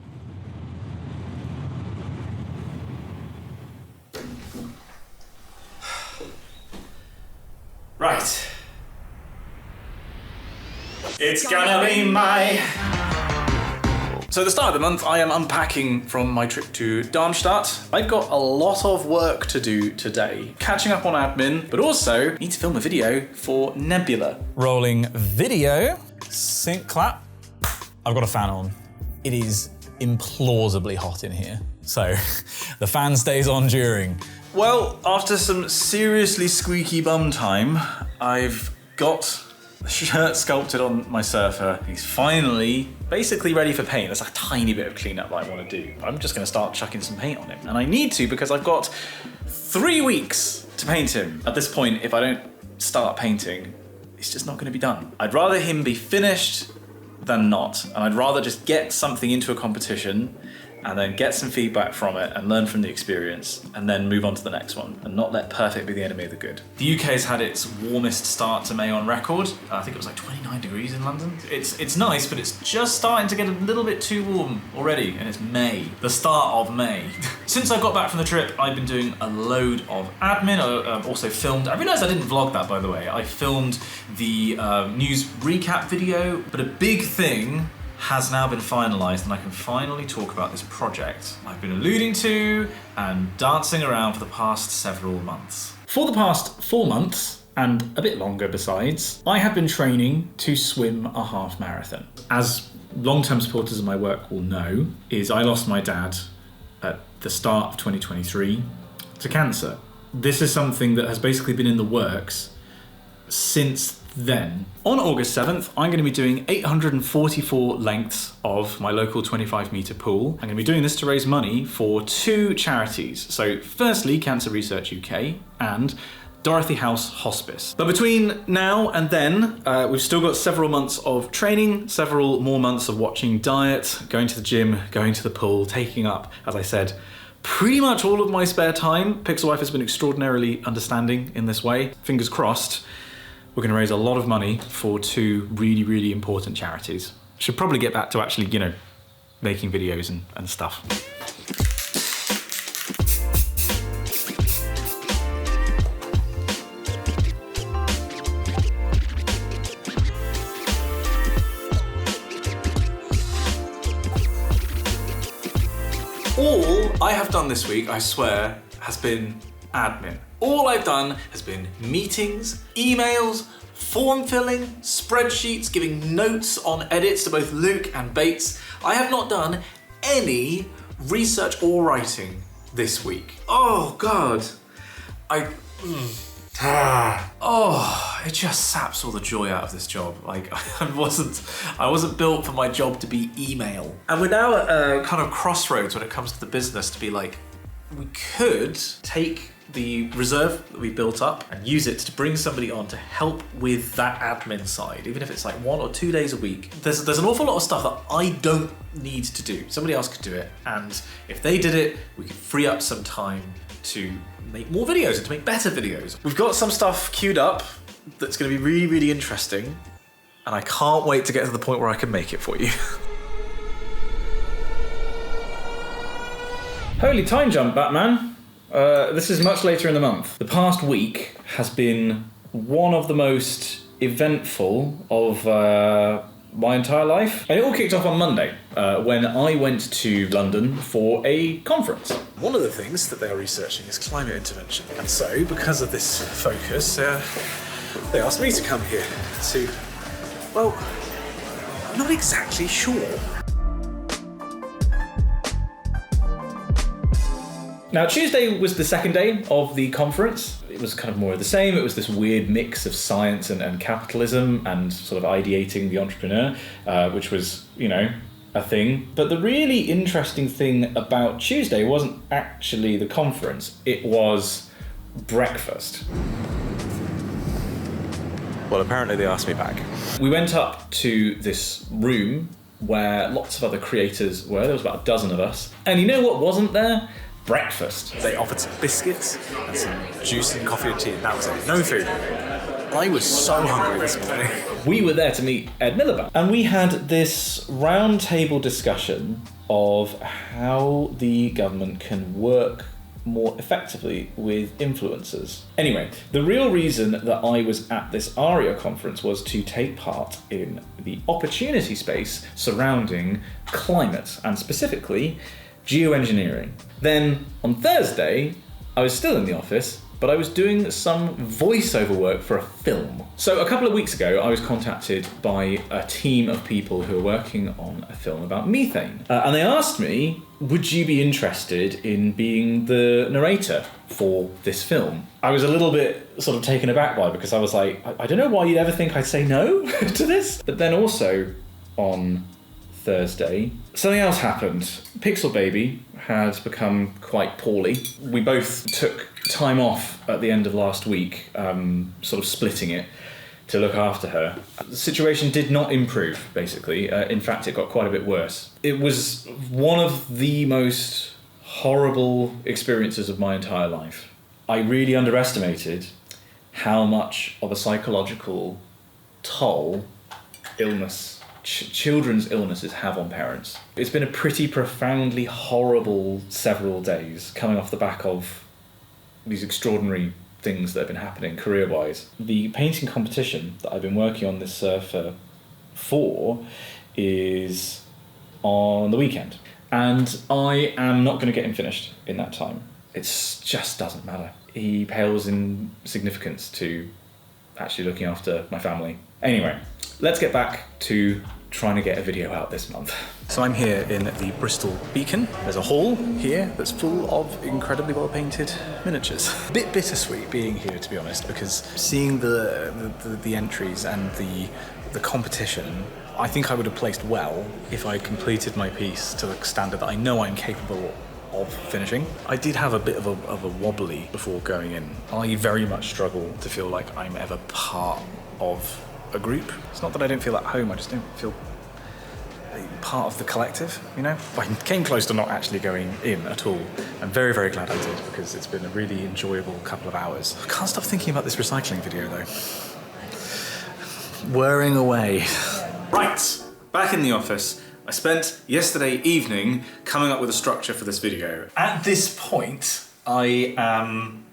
Right. It's gonna be my So at the start of the month, I am unpacking from my trip to Darmstadt. I've got a lot of work to do today. Catching up on admin, but also need to film a video for Nebula. Rolling video, sync clap. I've got a fan on. It is implausibly hot in here. So the fan stays on during. Well, after some seriously squeaky bum time, I've got the shirt sculpted on my surfer. He's finally basically ready for paint. There's a tiny bit of cleanup that I want to do. I'm just going to start chucking some paint on him. And I need to because I've got 3 weeks to paint him. At this point, if I don't start painting, it's just not going to be done. I'd rather him be finished than not. And I'd rather just get something into a competition and then get some feedback from it and learn from the experience and then move on to the next one and not let perfect be the enemy of the good. The UK has had its warmest start to May on record. I think it was like 29 degrees in London. It's nice, but it's just starting to get a little bit too warm already, and it's May, the start of May. Since I got back from the trip, I've been doing a load of admin. I've also filmed, I realised I didn't vlog that, by the way. I filmed the news recap video, but a big thing has now been finalised and I can finally talk about this project I've been alluding to and dancing around for the past several months. For the past 4 months, and a bit longer besides, I have been training to swim a half marathon. As long-term supporters of my work will know, is I lost my dad at the start of 2023 to cancer. This is something that has basically been in the works since then. On August 7th, I'm going to be doing 844 lengths of my local 25-metre pool. I'm going to be doing this to raise money for 2 charities. So firstly, Cancer Research UK and Dorothy House Hospice. But between now and then, we've still got several months of training, several more months of watching diet, going to the gym, going to the pool, taking up, as I said, pretty much all of my spare time. Pixelwife has been extraordinarily understanding in this way. Fingers crossed. We're going to raise a lot of money for 2 really, really important charities. Should probably get back to actually, making videos and stuff. All I have done this week, I swear, has been admin. All I've done has been meetings, emails, form filling, spreadsheets, giving notes on edits to both Luke and Bates. I have not done any research or writing this week. Oh God. It just saps all the joy out of this job. Like I wasn't built for my job to be email. And we're now at a kind of crossroads when it comes to the business to be like, we could take the reserve that we built up and use it to bring somebody on to help with that admin side, even if it's like 1 or 2 days a week. There's an awful lot of stuff that I don't need to do. Somebody else could do it, and if they did it, we could free up some time to make more videos and to make better videos. We've got some stuff queued up that's going to be really, really interesting, and I can't wait to get to the point where I can make it for you. Holy time jump, Batman. This is much later in the month. The past week has been one of the most eventful of my entire life. And it all kicked off on Monday when I went to London for a conference. One of the things that they are researching is climate intervention. And so, because of this focus, they asked me to come here to, well, I'm not exactly sure. Now, Tuesday was the second day of the conference. It was kind of more of the same. It was this weird mix of science and capitalism and sort of ideating the entrepreneur, which was, a thing. But the really interesting thing about Tuesday wasn't actually the conference. It was breakfast. Well, apparently they asked me back. We went up to this room where lots of other creators were. There was about a dozen of us. And you know what wasn't there? Breakfast. They offered some biscuits and some juice and coffee and tea, and that was it. No food. I was so hungry this morning. We were there to meet Ed Miliband, and we had this round table discussion of how the government can work more effectively with influencers. Anyway, the real reason that I was at this ARIA conference was to take part in the opportunity space surrounding climate, and specifically geoengineering. Then on Thursday, I was still in the office, but I was doing some voiceover work for a film. So a couple of weeks ago, I was contacted by a team of people who are working on a film about methane. And they asked me, would you be interested in being the narrator for this film? I was a little bit sort of taken aback by it, because I was like, I don't know why you'd ever think I'd say no to this. But then also on Thursday, something else happened. Pixel Baby had become quite poorly. We both took time off at the end of last week, sort of splitting it to look after her. The situation did not improve, basically. In fact, it got quite a bit worse. It was one of the most horrible experiences of my entire life. I really underestimated how much of a psychological toll illness, children's illnesses have on parents. It's been a pretty profoundly horrible several days coming off the back of these extraordinary things that have been happening career-wise. The painting competition that I've been working on this surfer for is on the weekend, and I am not going to get him finished in that time. It just doesn't matter. He pales in significance to actually looking after my family. Anyway, let's get back to trying to get a video out this month. So I'm here in the Bristol Beacon. There's a hall here that's full of incredibly well-painted miniatures. A bit bittersweet being here, to be honest, because seeing the entries and the competition, I think I would have placed well if I completed my piece to the standard that I know I'm capable of finishing. I did have a bit of a wobbly before going in. I very much struggle to feel like I'm ever part of a group. It's not that I don't feel at home, I just don't feel part of the collective, you know? I came close to not actually going in at all. I'm very, very glad I did, because it's been a really enjoyable couple of hours. I can't stop thinking about this recycling video though. Whirring away. Right, back in the office. I spent yesterday evening coming up with a structure for this video. At this point, I am,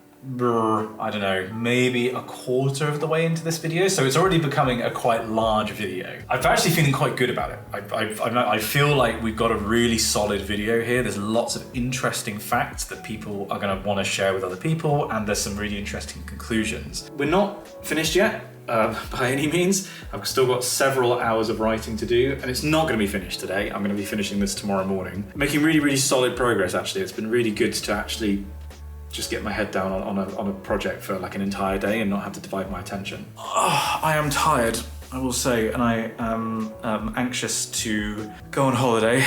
I don't know, maybe a quarter of the way into this video, so it's already becoming a quite large video. I'm actually feeling quite good about it. I feel like we've got a really solid video here. There's lots of interesting facts that people are going to want to share with other people, and there's some really interesting conclusions. We're not finished yet. By any means. I've still got several hours of writing to do, and it's not going to be finished today. I'm going to be finishing this tomorrow morning. Making really, really solid progress, actually. It's been really good to actually just get my head down on a project for like an entire day and not have to divide my attention. Oh, I am tired, I will say, and I am anxious to go on holiday,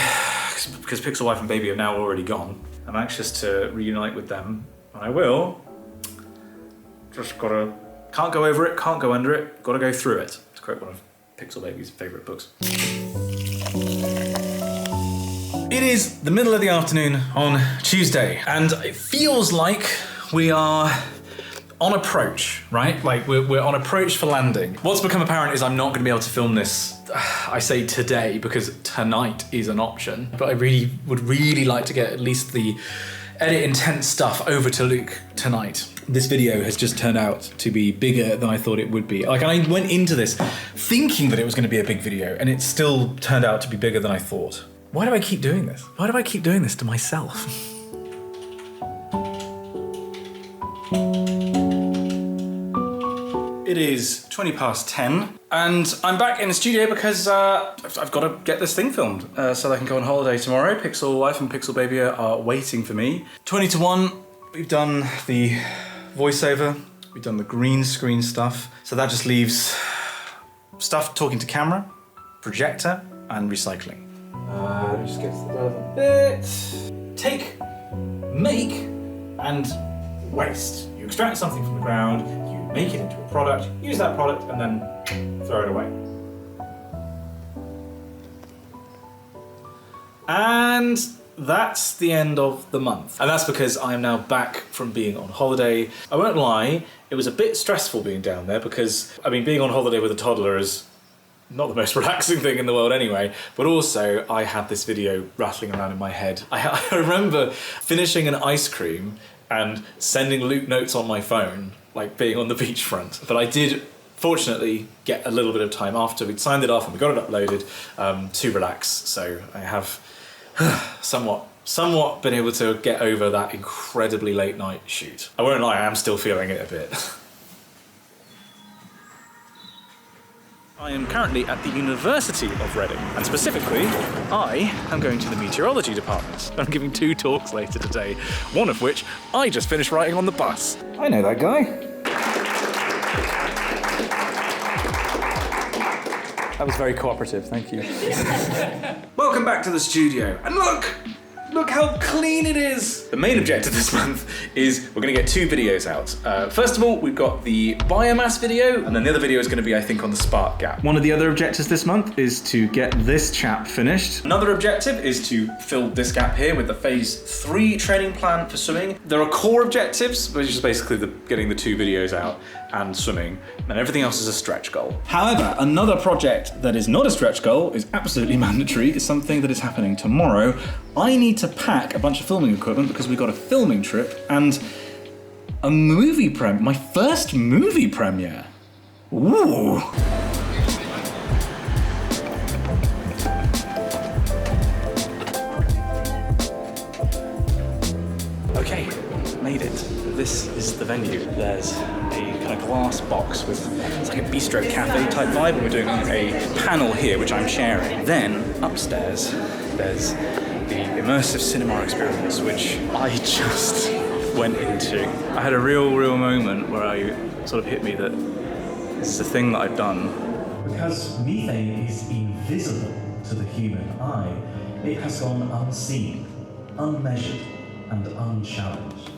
because Pixel Wife and Baby are now already gone. I'm anxious to reunite with them, and I will. Just gotta... Can't go over it, can't go under it, gotta go through it. To quote one of Pixel Baby's favourite books. It is the middle of the afternoon on Tuesday, and it feels like we are on approach, right? Like we're on approach for landing. What's become apparent is I'm not gonna be able to film this, I say today, because tonight is an option, but I would really like to get at least the edit intense stuff over to Luke tonight. This video has just turned out to be bigger than I thought it would be. Like, I went into this thinking that it was going to be a big video, and it still turned out to be bigger than I thought. Why do I keep doing this? Why do I keep doing this to myself? It is 10:20, and I'm back in the studio because I've got to get this thing filmed so that I can go on holiday tomorrow. Pixel Wife and Pixel Baby are waiting for me. 20:1, we've done the voiceover, we've done the green screen stuff, so that just leaves stuff talking to camera, projector, and recycling. Let me just get to the relevant bit. Take, make, and waste. You extract something from the ground, you make it into a product, use that product, and then throw it away. And that's the end of the month. And that's because I am now back from being on holiday. I won't lie, it was a bit stressful being down there because, I mean, being on holiday with a toddler is not the most relaxing thing in the world anyway, but also I had this video rattling around in my head. I remember finishing an ice cream and sending Luke notes on my phone, like being on the beachfront. But I did, fortunately, get a little bit of time after we'd signed it off and we got it uploaded to relax. So I have somewhat been able to get over that incredibly late night shoot. I won't lie, I am still feeling it a bit. I am currently at the University of Reading, and specifically, I am going to the meteorology department. I'm giving 2 talks later today, one of which I just finished writing on the bus. I know that guy. That was very cooperative, thank you. Welcome back to the studio, and look how clean it is! The main objective this month is we're going to get 2 videos out. First of all, we've got the biomass video, and then the other video is going to be, I think, on the spark gap. One of the other objectives this month is to get this chap finished. Another objective is to fill this gap here with the phase 3 training plan for swimming. There are core objectives, which is basically getting the 2 videos out and swimming, and everything else is a stretch goal. However, another project that is not a stretch goal, is absolutely mandatory, is something that is happening tomorrow. I need to pack a bunch of filming equipment because we got a filming trip and a movie premiere, my first movie premiere. Ooh. Okay, made it. This is the venue. There's a kind of glass box with, it's like a bistro cafe type vibe, and we're doing a panel here, which I'm sharing. Then, upstairs, there's the immersive cinema experience, which I just went into. I had a real moment where I sort of hit me that this is a thing that I've done. Because methane is invisible to the human eye, it has gone unseen, unmeasured, and unchallenged.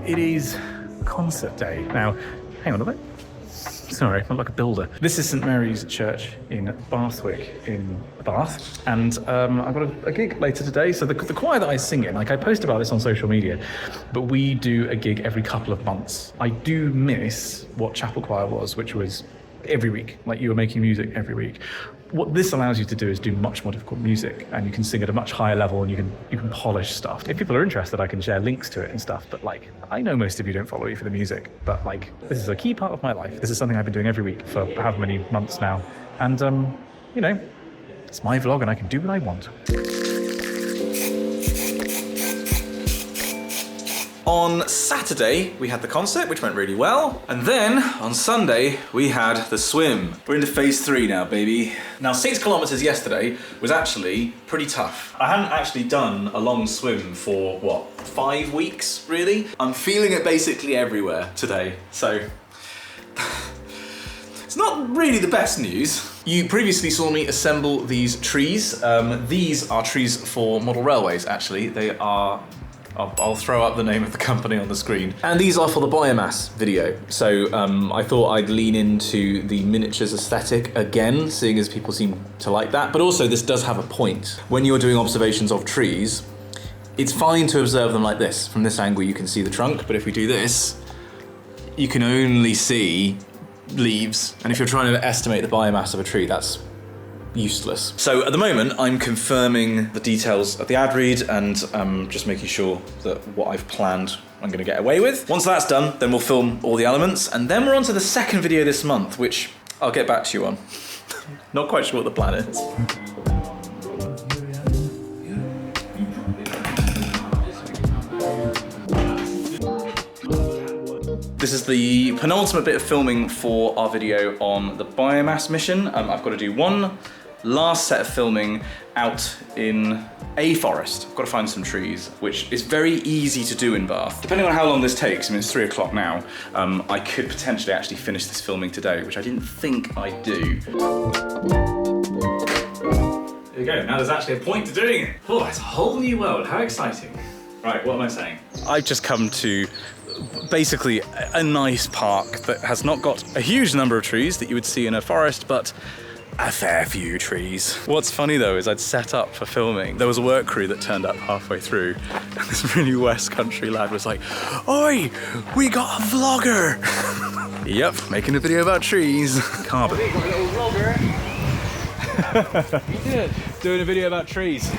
It is concert day. Now, hang on a bit. Sorry, I'm like a builder. This is St Mary's Church in Bathwick in Bath, and I've got a gig later today. So the choir that I sing in, like I post about this on social media, but we do a gig every couple of months. I do miss what chapel choir was, which was every week, like you were making music every week. What this allows you to do is do much more difficult music, and you can sing at a much higher level, and you can polish stuff. If people are interested, I can share links to it and stuff, but like, I know most of you don't follow me for the music, but like, this is a key part of my life. This is something I've been doing every week for however many months now, and you know, it's my vlog and I can do what I want. On Saturday, we had the concert, which went really well. And then, on Sunday, we had the swim. We're into phase 3 now, baby. Now, 6 kilometers yesterday was actually pretty tough. I hadn't actually done a long swim for, what, 5 weeks, really? I'm feeling it basically everywhere today, so it's not really the best news. You previously saw me assemble these trees. These are trees for model railways, actually. They are... I'll throw up the name of the company on the screen. And these are for the biomass video. So I thought I'd lean into the miniatures aesthetic again, seeing as people seem to like that. But also this does have a point. When you're doing observations of trees, it's fine to observe them like this. From this angle you can see the trunk, but if we do this, you can only see leaves. And if you're trying to estimate the biomass of a tree, that's useless. So at the moment, I'm confirming the details of the ad read and just making sure that what I've planned I'm going to get away with. Once that's done, then we'll film all the elements, and then we're on to the second video this month, which I'll get back to you on. Not quite sure what the plan is. This is the penultimate bit of filming for our video on the biomass mission. I've got to do one last set of filming out in a forest. I've got to find some trees, which is very easy to do in Bath. Depending on how long this takes, I mean, it's 3 o'clock now, I could potentially actually finish this filming today, which I didn't think I'd do. There you go, now there's actually a point to doing it. Oh, it's a whole new world, how exciting. Right, what am I saying? I've just come to basically a nice park that has not got a huge number of trees that you would see in a forest, but a fair few trees. What's funny though is I'd set up for filming. There was a work crew that turned up halfway through, and this really West Country lad was like, "Oi, we got a vlogger!" Yep, making a video about trees. Carbon. We got a little vlogger. You did. Doing a video about trees.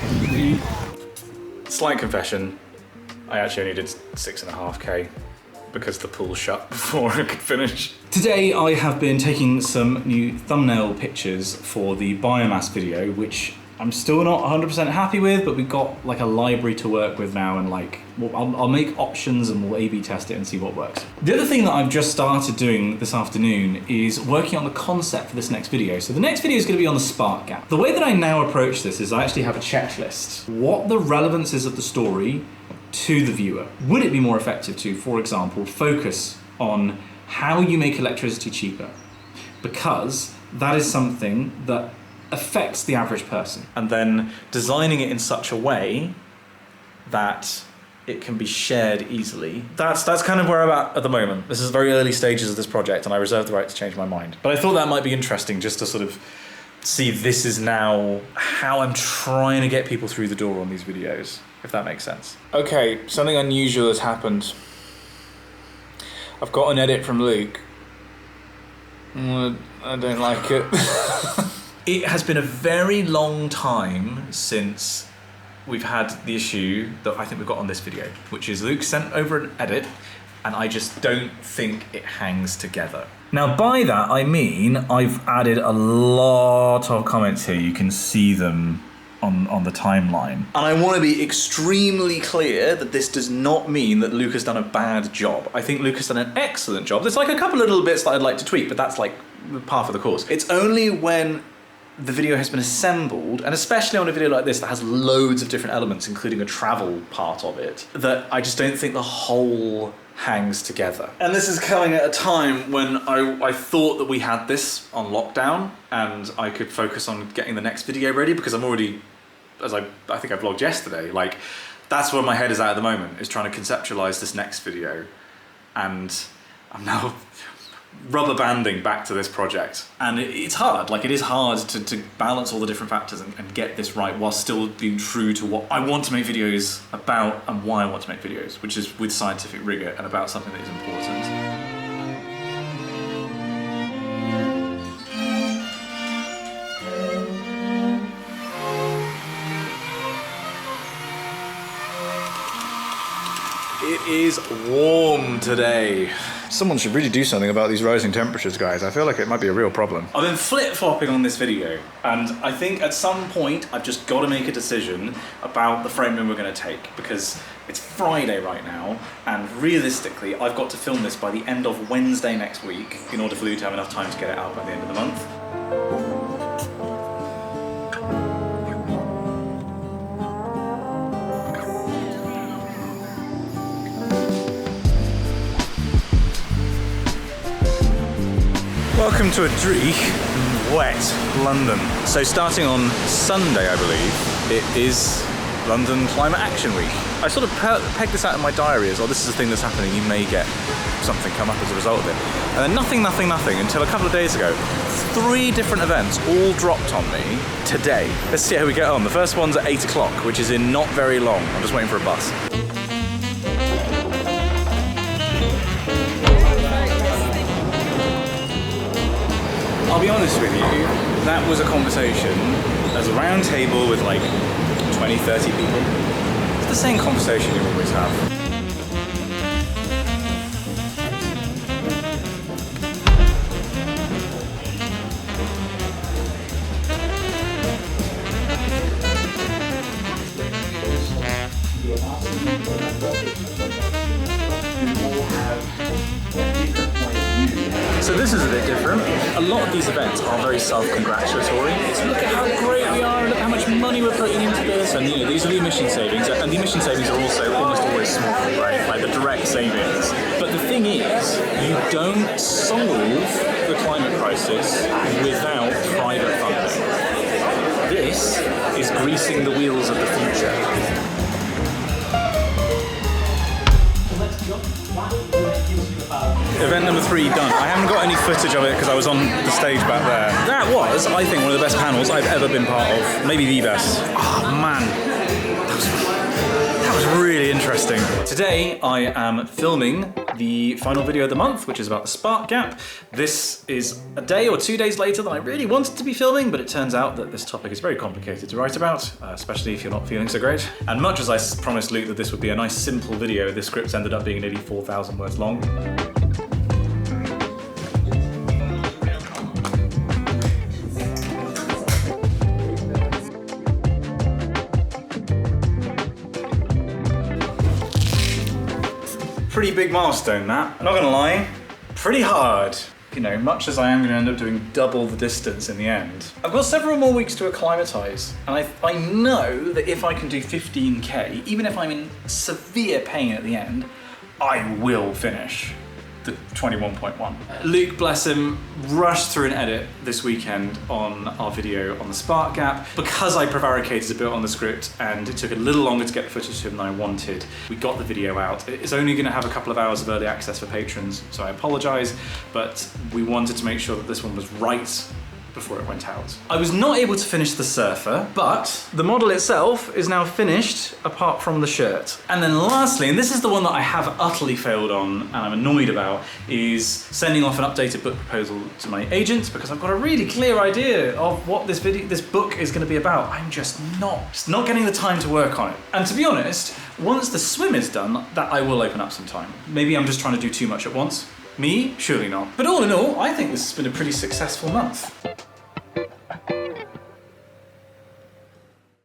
Slight confession, I actually only did 6.5K because the pool shut before I could finish. Today I have been taking some new thumbnail pictures for the biomass video, which I'm still not 100% happy with, but we've got like a library to work with now, and like, I'll make options and we'll A/B test it and see what works. The other thing that I've just started doing this afternoon is working on the concept for this next video. So the next video is going to be on the spark gap. The way that I now approach this is I actually have a checklist. What the relevance is of the story to the viewer. Would it be more effective to, for example, focus on how you make electricity cheaper? Because that is something that affects the average person. And then designing it in such a way that it can be shared easily. That's kind of where I'm at the moment. This is very early stages of this project, and I reserve the right to change my mind. But I thought that might be interesting just to sort of see this is now how I'm trying to get people through the door on these videos, if that makes sense. Okay, something unusual has happened. I've got an edit from Luke. I don't like it. It has been a very long time since we've had the issue that I think we've got on this video, which is Luke sent over an edit and I just don't think it hangs together. Now by that I mean I've added a lot of comments here. You can see them on the timeline. And I want to be extremely clear that this does not mean that Luke has done a bad job. I think Luke has done an excellent job. There's like a couple of little bits that I'd like to tweak, but that's like par for the course. It's only when the video has been assembled, and especially on a video like this that has loads of different elements, including a travel part of it, that I just don't think the whole hangs together. And this is coming at a time when I thought that we had this on lockdown and I could focus on getting the next video ready, because I'm already, as I think I vlogged yesterday, like that's where my head is at the moment, is trying to conceptualize this next video. And I'm now rubber banding back to this project, and it's hard. Like, it is hard to balance all the different factors and get this right while still being true to what I want to make videos about and why I want to make videos, which is with scientific rigor and about something that is important. It is warm today. Someone should really do something about these rising temperatures, guys. I feel like it might be a real problem. I've been flip-flopping on this video, and I think at some point I've just got to make a decision about the framing we're going to take, because it's Friday right now, and realistically I've got to film this by the end of Wednesday next week in order for Lou to have enough time to get it out by the end of the month. Welcome to a dreich, wet London. So starting on Sunday, I believe, it is London Climate Action Week. I sort of pegged this out in my diary as, well, this is a thing that's happening, you may get something come up as a result of it. And then nothing until a couple of days ago. 3 different events all dropped on me today. Let's see how we get on. The first one's at 8 o'clock, which is in not very long. I'm just waiting for a bus. I'll be honest with you, that was a conversation as a round table with like 20, 30 people. It's the same conversation you always have. So this is a bit different. A lot of these events are very self-congratulatory. It's look at how great we are, look how much money we're putting into this, and these are the emission savings, and the emission savings are also almost always small, right? Like the direct savings. But the thing is, you don't solve the climate crisis without private funding. This is greasing the wheels of the future. Event number 3 done. I haven't got any footage of it because I was on the stage back there. That was, I think, one of the best panels I've ever been part of. Maybe the best. Oh man, that was really interesting. Today I am filming the final video of the month, which is about the spark gap. This is a day or 2 days later than I really wanted to be filming, but it turns out that this topic is very complicated to write about, especially if you're not feeling so great. And much as I promised Luke that this would be a nice simple video, this script ended up being nearly 4,000 words long. Pretty big milestone, that. I'm not gonna lie, pretty hard. You know, much as I am gonna end up doing double the distance in the end. I've got several more weeks to acclimatise, and I know that if I can do 15k, even if I'm in severe pain at the end, I will finish the 21.1. Luke, bless him, rushed through an edit this weekend on our video on the spark gap. Because I prevaricated a bit on the script and it took a little longer to get the footage to him than I wanted, we got the video out. It's only gonna have a couple of hours of early access for patrons, so I apologise, but we wanted to make sure that this one was right before it went out. I was not able to finish the surfer, but the model itself is now finished apart from the shirt. And then lastly, and this is the one that I have utterly failed on and I'm annoyed about, is sending off an updated book proposal to my agent because I've got a really clear idea of what this book is going to be about. I'm just not getting the time to work on it. And to be honest, once the swim is done, that I will open up some time. Maybe I'm just trying to do too much at once. Me? Surely not. But all in all, I think this has been a pretty successful month.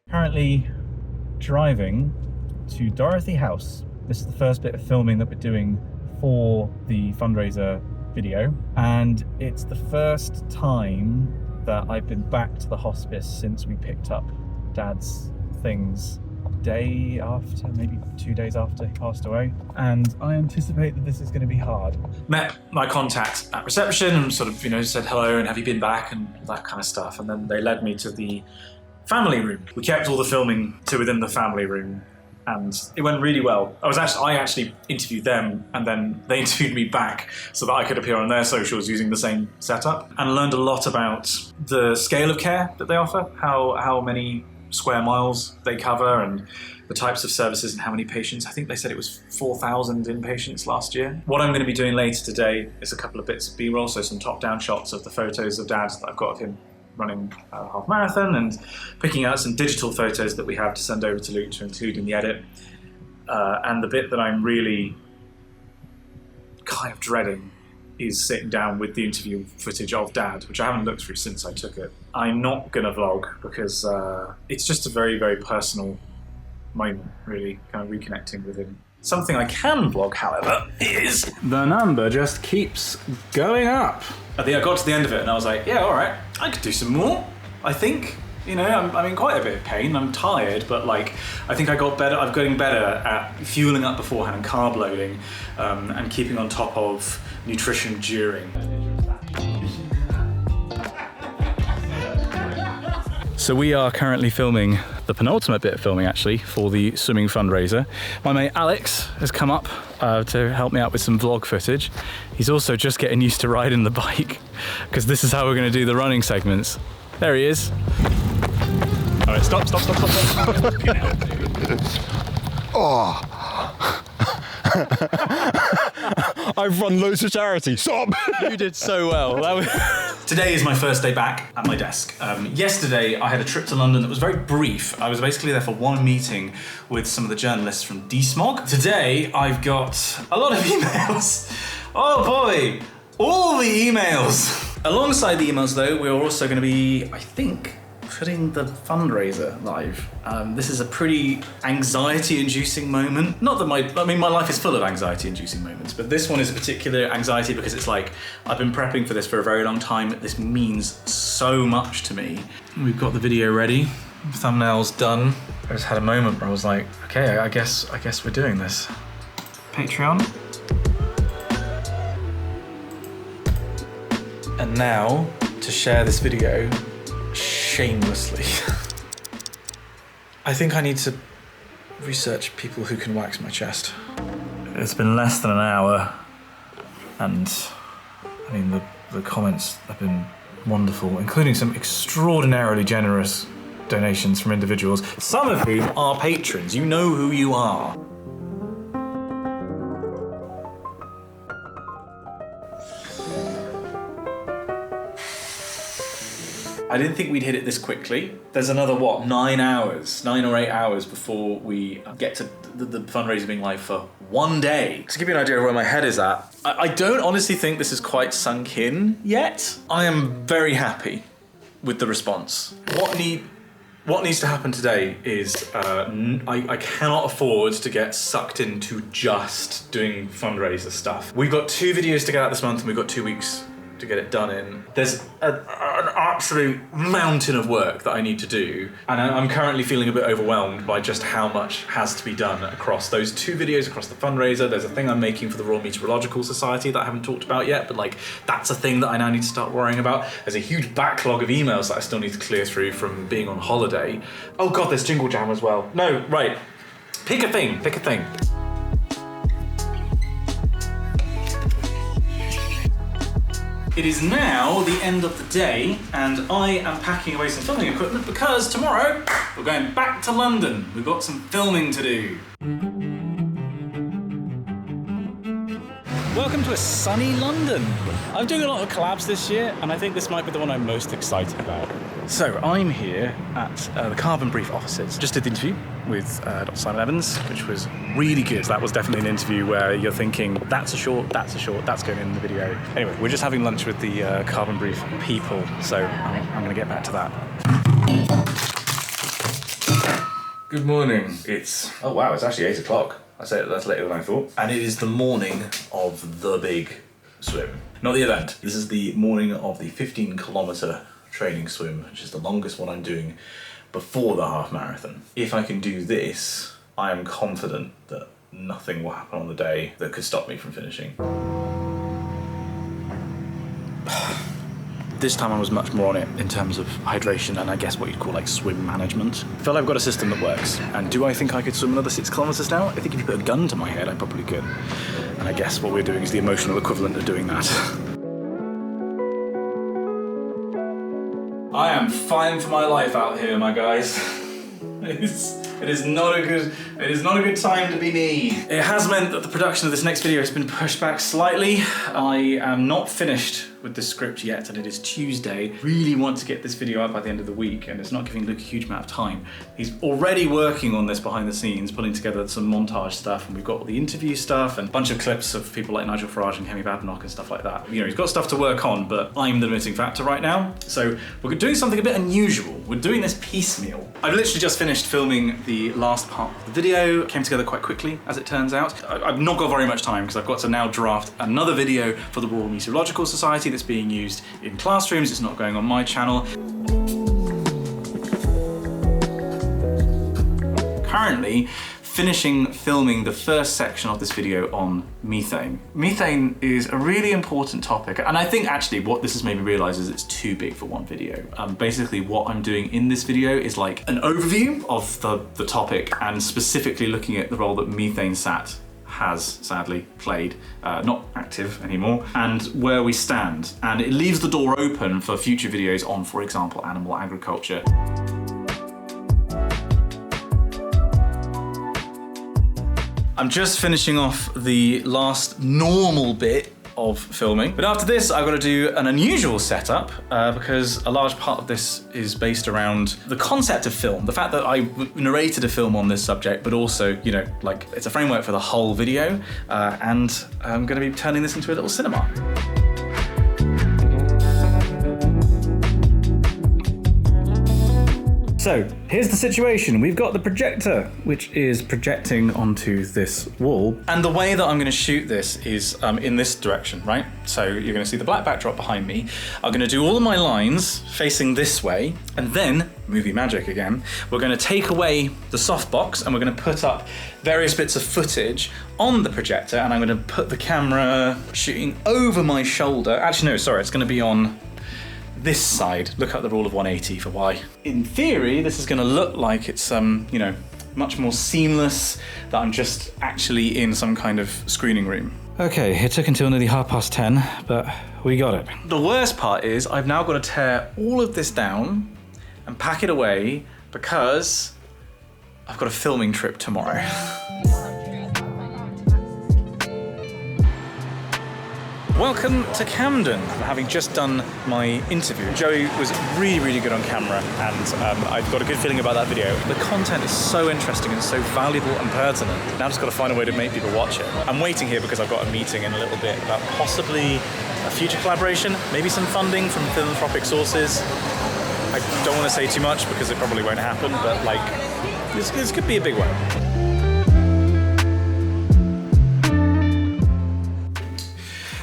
Currently driving to Dorothy House. This is the first bit of filming that we're doing for the fundraiser video, and it's the first time that I've been back to the hospice since we picked up Dad's things day after, maybe 2 days after he passed away, and I anticipate that this is going to be hard. Met my contact at reception and sort of, said hello and have you been back and that kind of stuff, and then they led me to the family room. We kept all the filming to within the family room and it went really well. I actually interviewed them and then they interviewed me back so that I could appear on their socials using the same setup, and learned a lot about the scale of care that they offer, how many square miles they cover and the types of services and how many patients. I think they said it was 4,000 inpatients last year. What I'm going to be doing later today is a couple of bits of B-roll, so some top-down shots of the photos of Dad that I've got of him running a half marathon and picking out some digital photos that we have to send over to Luke to include in the edit. And the bit that I'm really kind of dreading is sitting down with the interview footage of Dad, which I haven't looked through since I took it. I'm not gonna vlog because it's just a very, very personal moment, really, kind of reconnecting with him. Something I can vlog, however, is the number just keeps going up. I think I got to the end of it and I was like, yeah, all right, I could do some more, I think. I'm in quite a bit of pain, I'm tired, but I think I'm getting better at fueling up beforehand and carb loading and keeping on top of nutrition during. So we are currently filming the penultimate bit of filming actually for the swimming fundraiser. My mate Alex has come up to help me out with some vlog footage. He's also just getting used to riding the bike because this is how we're going to do the running segments. There he is. All right, stop. Oh. I've run loads of charity. Stop! You did so well. Today is my first day back at my desk. Yesterday I had a trip to London that was very brief. I was basically there for one meeting with some of the journalists from DSMOG. Today I've got a lot of emails. Oh boy, all the emails. Alongside the emails though, we're also going to be, I think, putting the fundraiser live. This is a pretty anxiety-inducing moment. Not that my life is full of anxiety-inducing moments, but this one is a particular anxiety because it's like, I've been prepping for this for a very long time. This means so much to me. We've got the video ready, thumbnail's done. I just had a moment where I was like, okay, I guess we're doing this. Patreon. And now, to share this video shamelessly. I think I need to research people who can wax my chest. It's been less than an hour, and I mean, the comments have been wonderful, including some extraordinarily generous donations from individuals, some of whom are patrons. You know who you are. I didn't think we'd hit it this quickly. There's another, 9 or 8 hours before we get to the fundraiser being live for 1 day. To give you an idea of where my head is at, I don't honestly think this is quite sunk in yet. I am very happy with the response. What needs to happen today is I cannot afford to get sucked into just doing fundraiser stuff. We've got 2 videos to get out this month and we've got 2 weeks to get it done in. There's an absolute mountain of work that I need to do, and I'm currently feeling a bit overwhelmed by just how much has to be done across those 2 videos, across the fundraiser. There's a thing I'm making for the Royal Meteorological Society that I haven't talked about yet, but like, that's a thing that I now need to start worrying about. There's a huge backlog of emails that I still need to clear through from being on holiday. Oh God, there's Jingle Jam as well. No, right. Pick a thing. It is now the end of the day, and I am packing away some filming equipment because tomorrow we're going back to London. We've got some filming to do. Welcome to a sunny London. I'm doing a lot of collabs this year, and I think this might be the one I'm most excited about. So I'm here at the Carbon Brief offices. Just did the interview with Dr. Simon Evans, which was really good. That was definitely an interview where you're thinking, that's a short, that's going in the video. Anyway, we're just having lunch with the Carbon Brief people, so I'm going to get back to that. Good morning. Oh wow, it's actually 8 o'clock. That's later than I thought. And it is the morning of the big swim. Not the event. This is the morning of the 15-kilometre training swim, which is the longest one I'm doing before the half marathon. If I can do this, I am confident that nothing will happen on the day that could stop me from finishing. This time I was much more on it in terms of hydration and I guess what you'd call like swim management. I feel like I've got a system that works. And do I think I could swim another 6 kilometres now? I think if you put a gun to my head, I probably could. And I guess what we're doing is the emotional equivalent of doing that. I am fighting for my life out here, my guys. It is not a good time to be me. It has meant that the production of this next video has been pushed back slightly. I am not finished with the script yet, and it is Tuesday. Really want to get this video out by the end of the week, and it's not giving Luke a huge amount of time. He's already working on this behind the scenes, putting together some montage stuff, and we've got all the interview stuff and a bunch of clips of people like Nigel Farage and Hemi Badenoch and stuff like that. You know, he's got stuff to work on, but I'm the limiting factor right now. So we're doing something a bit unusual. We're doing this piecemeal. I've literally just finished filming the last part of the video. It came together quite quickly, as it turns out. I've not got very much time because I've got to now draft another video for the Royal Meteorological Society that's being used in classrooms. It's not going on my channel. Currently finishing filming the first section of this video on methane. Methane is a really important topic, and I think actually what this has made me realise is it's too big for one video. Basically what I'm doing in this video is like an overview of the topic, and specifically looking at the role that methane sat has sadly played, not active anymore, and where we stand. And it leaves the door open for future videos on, for example, animal agriculture. I'm just finishing off the last normal bit of filming. But after this, I've got to do an unusual setup because a large part of this is based around the concept of film. The fact that I narrated a film on this subject, but also, you know, like it's a framework for the whole video. And I'm going to be turning this into a little cinema. So, here's the situation. We've got the projector, which is projecting onto this wall. And the way that I'm going to shoot this is in this direction, right? So you're going to see the black backdrop behind me. I'm going to do all of my lines facing this way, and then, movie magic again, we're going to take away the softbox and we're going to put up various bits of footage on the projector, and I'm going to put the camera shooting over my shoulder. Actually, no, sorry, it's going to be on this side. Look up the rule of 180 for why. In theory, this is going to look like it's you know, much more seamless, that I'm just actually in some kind of screening room. Okay, it took until nearly 10:30, but we got it. The worst part is I've now got to tear all of this down and pack it away because I've got a filming trip tomorrow. Welcome to Camden. Having just done my interview, Joey was really, really good on camera, and I've got a good feeling about that video. The content is so interesting and so valuable and pertinent. Now I've just got to find a way to make people watch it. I'm waiting here because I've got a meeting in a little bit about possibly a future collaboration, maybe some funding from philanthropic sources. I don't want to say too much because it probably won't happen, but like, this could be a big one.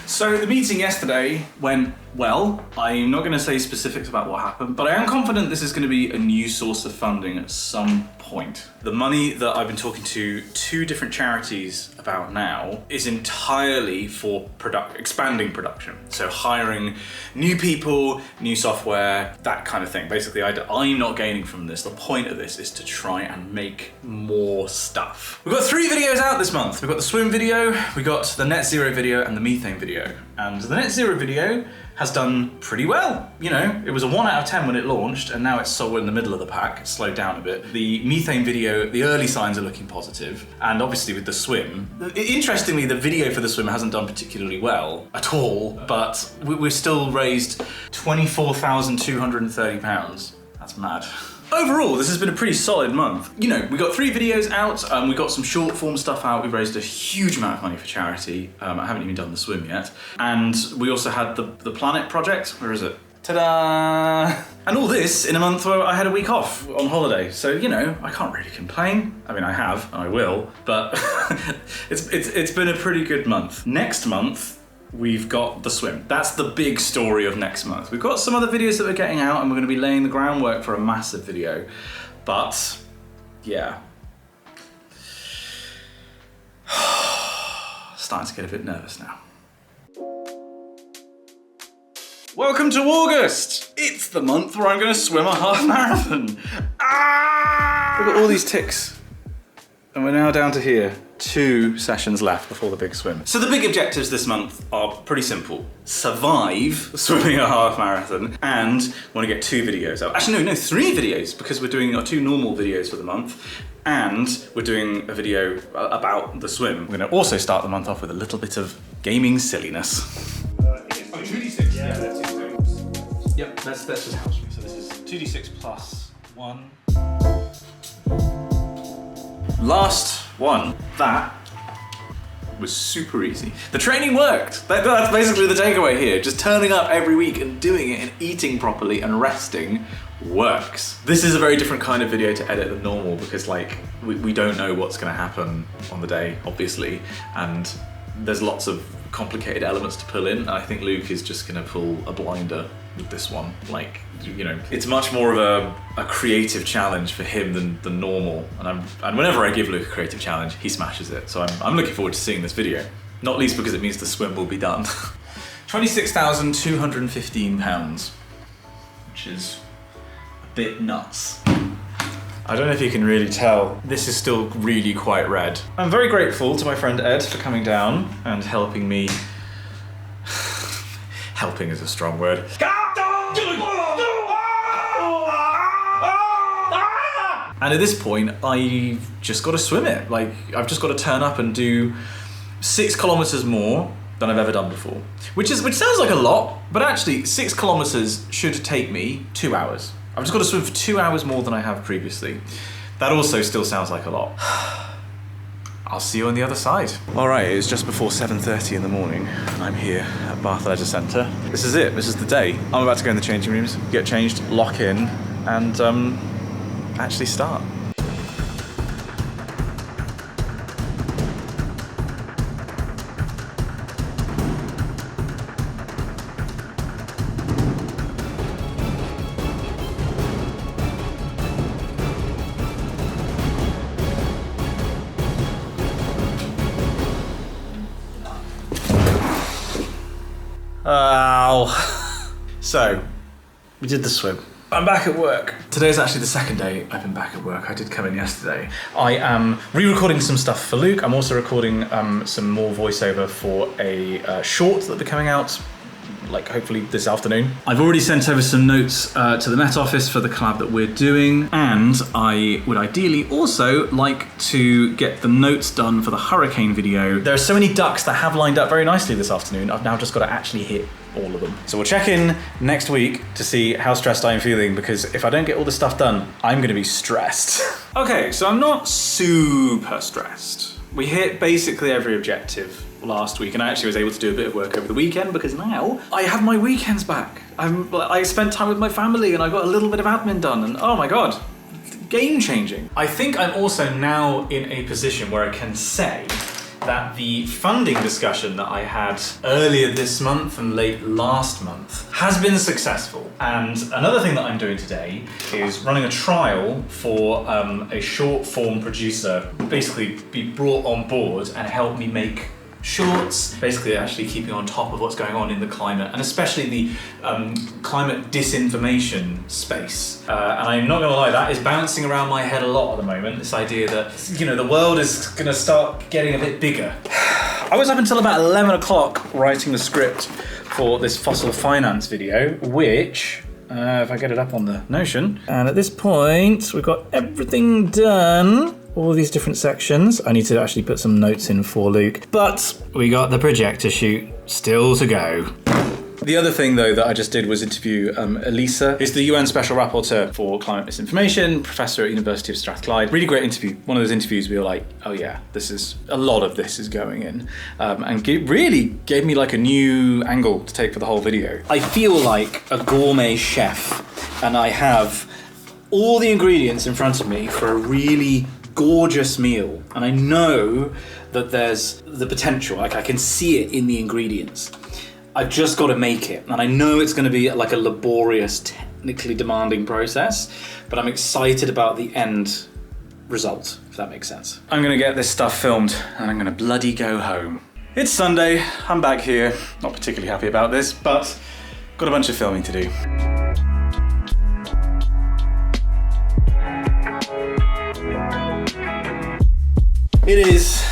So the meeting yesterday went well. I'm not going to say specifics about what happened, but I am confident this is going to be a new source of funding at some point. The money that I've been talking to two different charities about now is entirely for expanding production. So hiring new people, new software, that kind of thing. Basically, I'm not gaining from this. The point of this is to try and make more stuff. We've got 3 videos out this month. We've got the swim video, we got the net zero video, and the methane video. And the net zero video has done pretty well. You know, it was a 1 out of 10 when it launched, and now it's sort of in the middle of the pack. It's slowed down a bit. The methane video, the early signs are looking positive. And obviously with the swim, interestingly, the video for the swim hasn't done particularly well at all, but we've still raised £24,230. That's mad. Overall, this has been a pretty solid month. You know, we got 3 videos out, we got some short form stuff out, we've raised a huge amount of money for charity. I haven't even done the swim yet. And we also had the Planet project. Where is it? Ta-da! And all this in a month where I had a week off on holiday. So, you know, I can't really complain. I mean, I have, and I will, but it's been a pretty good month. Next month, we've got the swim. That's the big story of next month. We've got some other videos that we're getting out, and we're going to be laying the groundwork for a massive video. But, yeah. Starting to get a bit nervous now. Welcome to August! It's the month where I'm going to swim a half marathon. Ah! We've got all these ticks. And we're now down to here. 2 sessions left before the big swim. So the big objectives this month are pretty simple. Survive swimming a half marathon, and want to get 2 videos out. Actually, no, 3 videos, because we're doing our 2 normal videos for the month, and we're doing a video about the swim. We're going to also start the month off with a little bit of gaming silliness. 2d6, yeah, that's 2 things. Yep, that's just helps me. So this is 2d6 plus 1. Last one. That was super easy. The training worked. That's basically the takeaway here. Just turning up every week and doing it and eating properly and resting works. This is a very different kind of video to edit than normal because like we don't know what's going to happen on the day, obviously, and there's lots of complicated elements to pull in, and I think Luke is just going to pull a blinder with this one. Like, you know, it's much more of a creative challenge for him than normal, and whenever I give Luke a creative challenge, he smashes it. So I'm looking forward to seeing this video, not least because it means the swim will be done. £26,215, which is a bit nuts. I don't know if you can really tell, this is still really quite red. I'm very grateful to my friend Ed for coming down and helping me. Helping is a strong word. And at this point, I've just got to swim it. Like, I've just got to turn up and do 6 kilometers more than I've ever done before. Which sounds like a lot, but actually 6 kilometers should take me 2 hours. I've just got to swim for 2 hours more than I have previously. That also still sounds like a lot. I'll see you on the other side. All right, it's just before 7:30 in the morning, and I'm here at Bath Leisure Centre. This is it, this is the day. I'm about to go in the changing rooms, get changed, lock in, and actually start. Ow. So, we did the swim. I'm back at work. Today's actually the second day I've been back at work. I did come in yesterday. I am re-recording some stuff for Luke. I'm also recording some more voiceover for a short that'll be coming out like hopefully this afternoon. I've already sent over some notes to the Met Office for the collab that we're doing, and I would ideally also like to get the notes done for the Hurricane video. There are so many ducks that have lined up very nicely this afternoon. I've now just got to actually hit all of them. So we'll check in next week to see how stressed I am feeling, because if I don't get all this stuff done, I'm gonna be stressed. Okay, so I'm not super stressed. We hit basically every objective last week, and I actually was able to do a bit of work over the weekend because now I have my weekends back. I spent time with my family and I got a little bit of admin done, and oh my god, game changing. I think I'm also now in a position where I can say that the funding discussion that I had earlier this month and late last month has been successful. And another thing that I'm doing today is running a trial for a short form producer, basically be brought on board and help me make shorts, basically actually keeping on top of what's going on in the climate, and especially the climate disinformation space. And I'm not gonna lie, that is bouncing around my head a lot at the moment, this idea that, you know, the world is gonna start getting a bit bigger. I was up until about 11 o'clock writing the script for this fossil finance video, which, if I get it up on the Notion, and at this point, we've got everything done. All these different sections. I need to actually put some notes in for Luke, but we got the projector shoot still to go. The other thing though that I just did was interview Elisa, who's the UN Special Rapporteur for Climate Misinformation, professor at University of Strathclyde. Really great interview. One of those interviews we were like, oh yeah, a lot of this is going in. And really gave me like a new angle to take for the whole video. I feel like a gourmet chef, and I have all the ingredients in front of me for a really gorgeous meal, and I know that there's the potential, like I can see it in the ingredients. I've just got to make it, and I know it's going to be like a laborious, technically demanding process, but I'm excited about the end result, if that makes sense. I'm going to get this stuff filmed, and I'm going to bloody go home. It's Sunday, I'm back here, not particularly happy about this, but got a bunch of filming to do. It is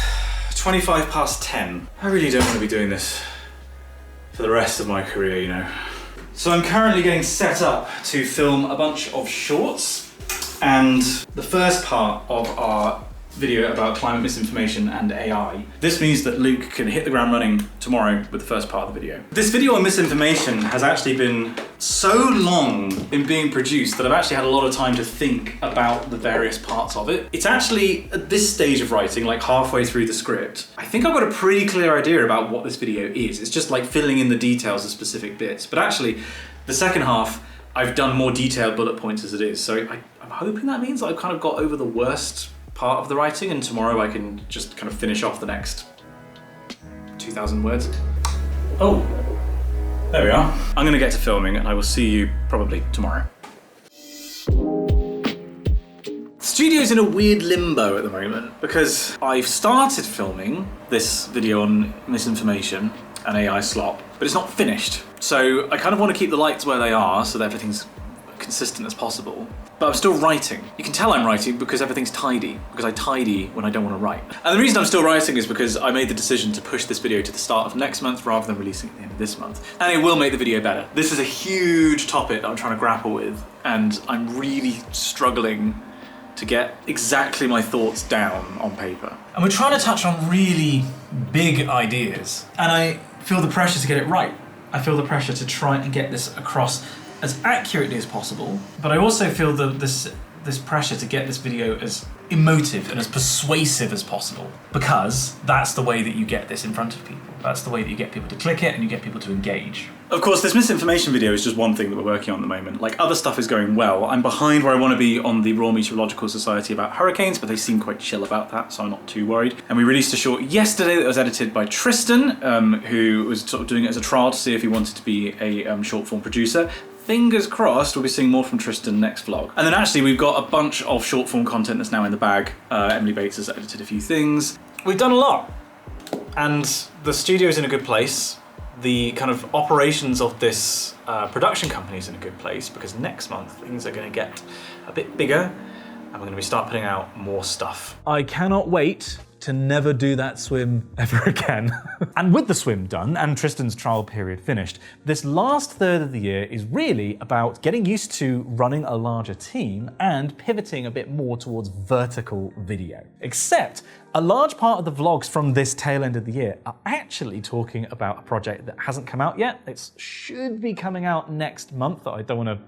25 past 10. I really don't want to be doing this for the rest of my career, you know. So I'm currently getting set up to film a bunch of shorts, and the first part of our video about climate misinformation and AI. This means that Luke can hit the ground running tomorrow with the first part of the video. This video on misinformation has actually been so long in being produced that I've actually had a lot of time to think about the various parts of it. It's actually, at this stage of writing, like halfway through the script, I think I've got a pretty clear idea about what this video is. It's just like filling in the details of specific bits. But actually, the second half, I've done more detailed bullet points as it is. So I'm hoping that means that I've kind of got over the worst part of the writing, and tomorrow I can just kind of finish off the next 2,000 words. Oh, there we are. I'm gonna get to filming, and I will see you probably tomorrow. Studio's in a weird limbo at the moment because I've started filming this video on misinformation and AI slop, but it's not finished. So I kind of want to keep the lights where they are so that everything's consistent as possible. But I'm still writing. You can tell I'm writing because everything's tidy, because I tidy when I don't want to write. And the reason I'm still writing is because I made the decision to push this video to the start of next month rather than releasing it at the end of this month. And it will make the video better. This is a huge topic that I'm trying to grapple with, and I'm really struggling to get exactly my thoughts down on paper. And we're trying to touch on really big ideas, and I feel the pressure to get it right. I feel the pressure to try and get this across as accurately as possible, but I also feel this this pressure to get this video as emotive and as persuasive as possible, because that's the way that you get this in front of people. That's the way that you get people to click it and you get people to engage. Of course, this misinformation video is just one thing that we're working on at the moment. Like, other stuff is going well. I'm behind where I want to be on the Royal Meteorological Society about hurricanes, but they seem quite chill about that, so I'm not too worried. And we released a short yesterday that was edited by Tristan, who was sort of doing it as a trial to see if he wanted to be a short form producer. Fingers crossed, we'll be seeing more from Tristan next vlog. And then actually we've got a bunch of short form content that's now in the bag. Emily Bates has edited a few things. We've done a lot. And the studio's in a good place. The kind of operations of this production company is in a good place, because next month things are going to get a bit bigger and we're going to start putting out more stuff. I cannot wait to never do that swim ever again. And with the swim done and Tristan's trial period finished, this last third of the year is really about getting used to running a larger team and pivoting a bit more towards vertical video. Except a large part of the vlogs from this tail end of the year are actually talking about a project that hasn't come out yet. It should be coming out next month. I don't want to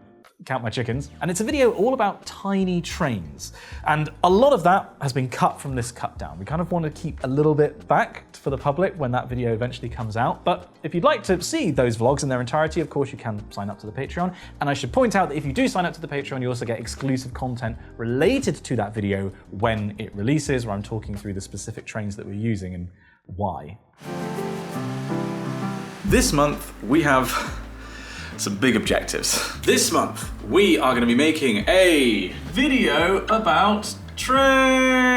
count my chickens. And it's a video all about tiny trains. And a lot of that has been cut from this cut down. We kind of want to keep a little bit back for the public when that video eventually comes out. But if you'd like to see those vlogs in their entirety, of course you can sign up to the Patreon. And I should point out that if you do sign up to the Patreon, you also get exclusive content related to that video when it releases, where I'm talking through the specific trains that we're using and why. This month we have some big objectives. This month, we are going to be making a video about trains.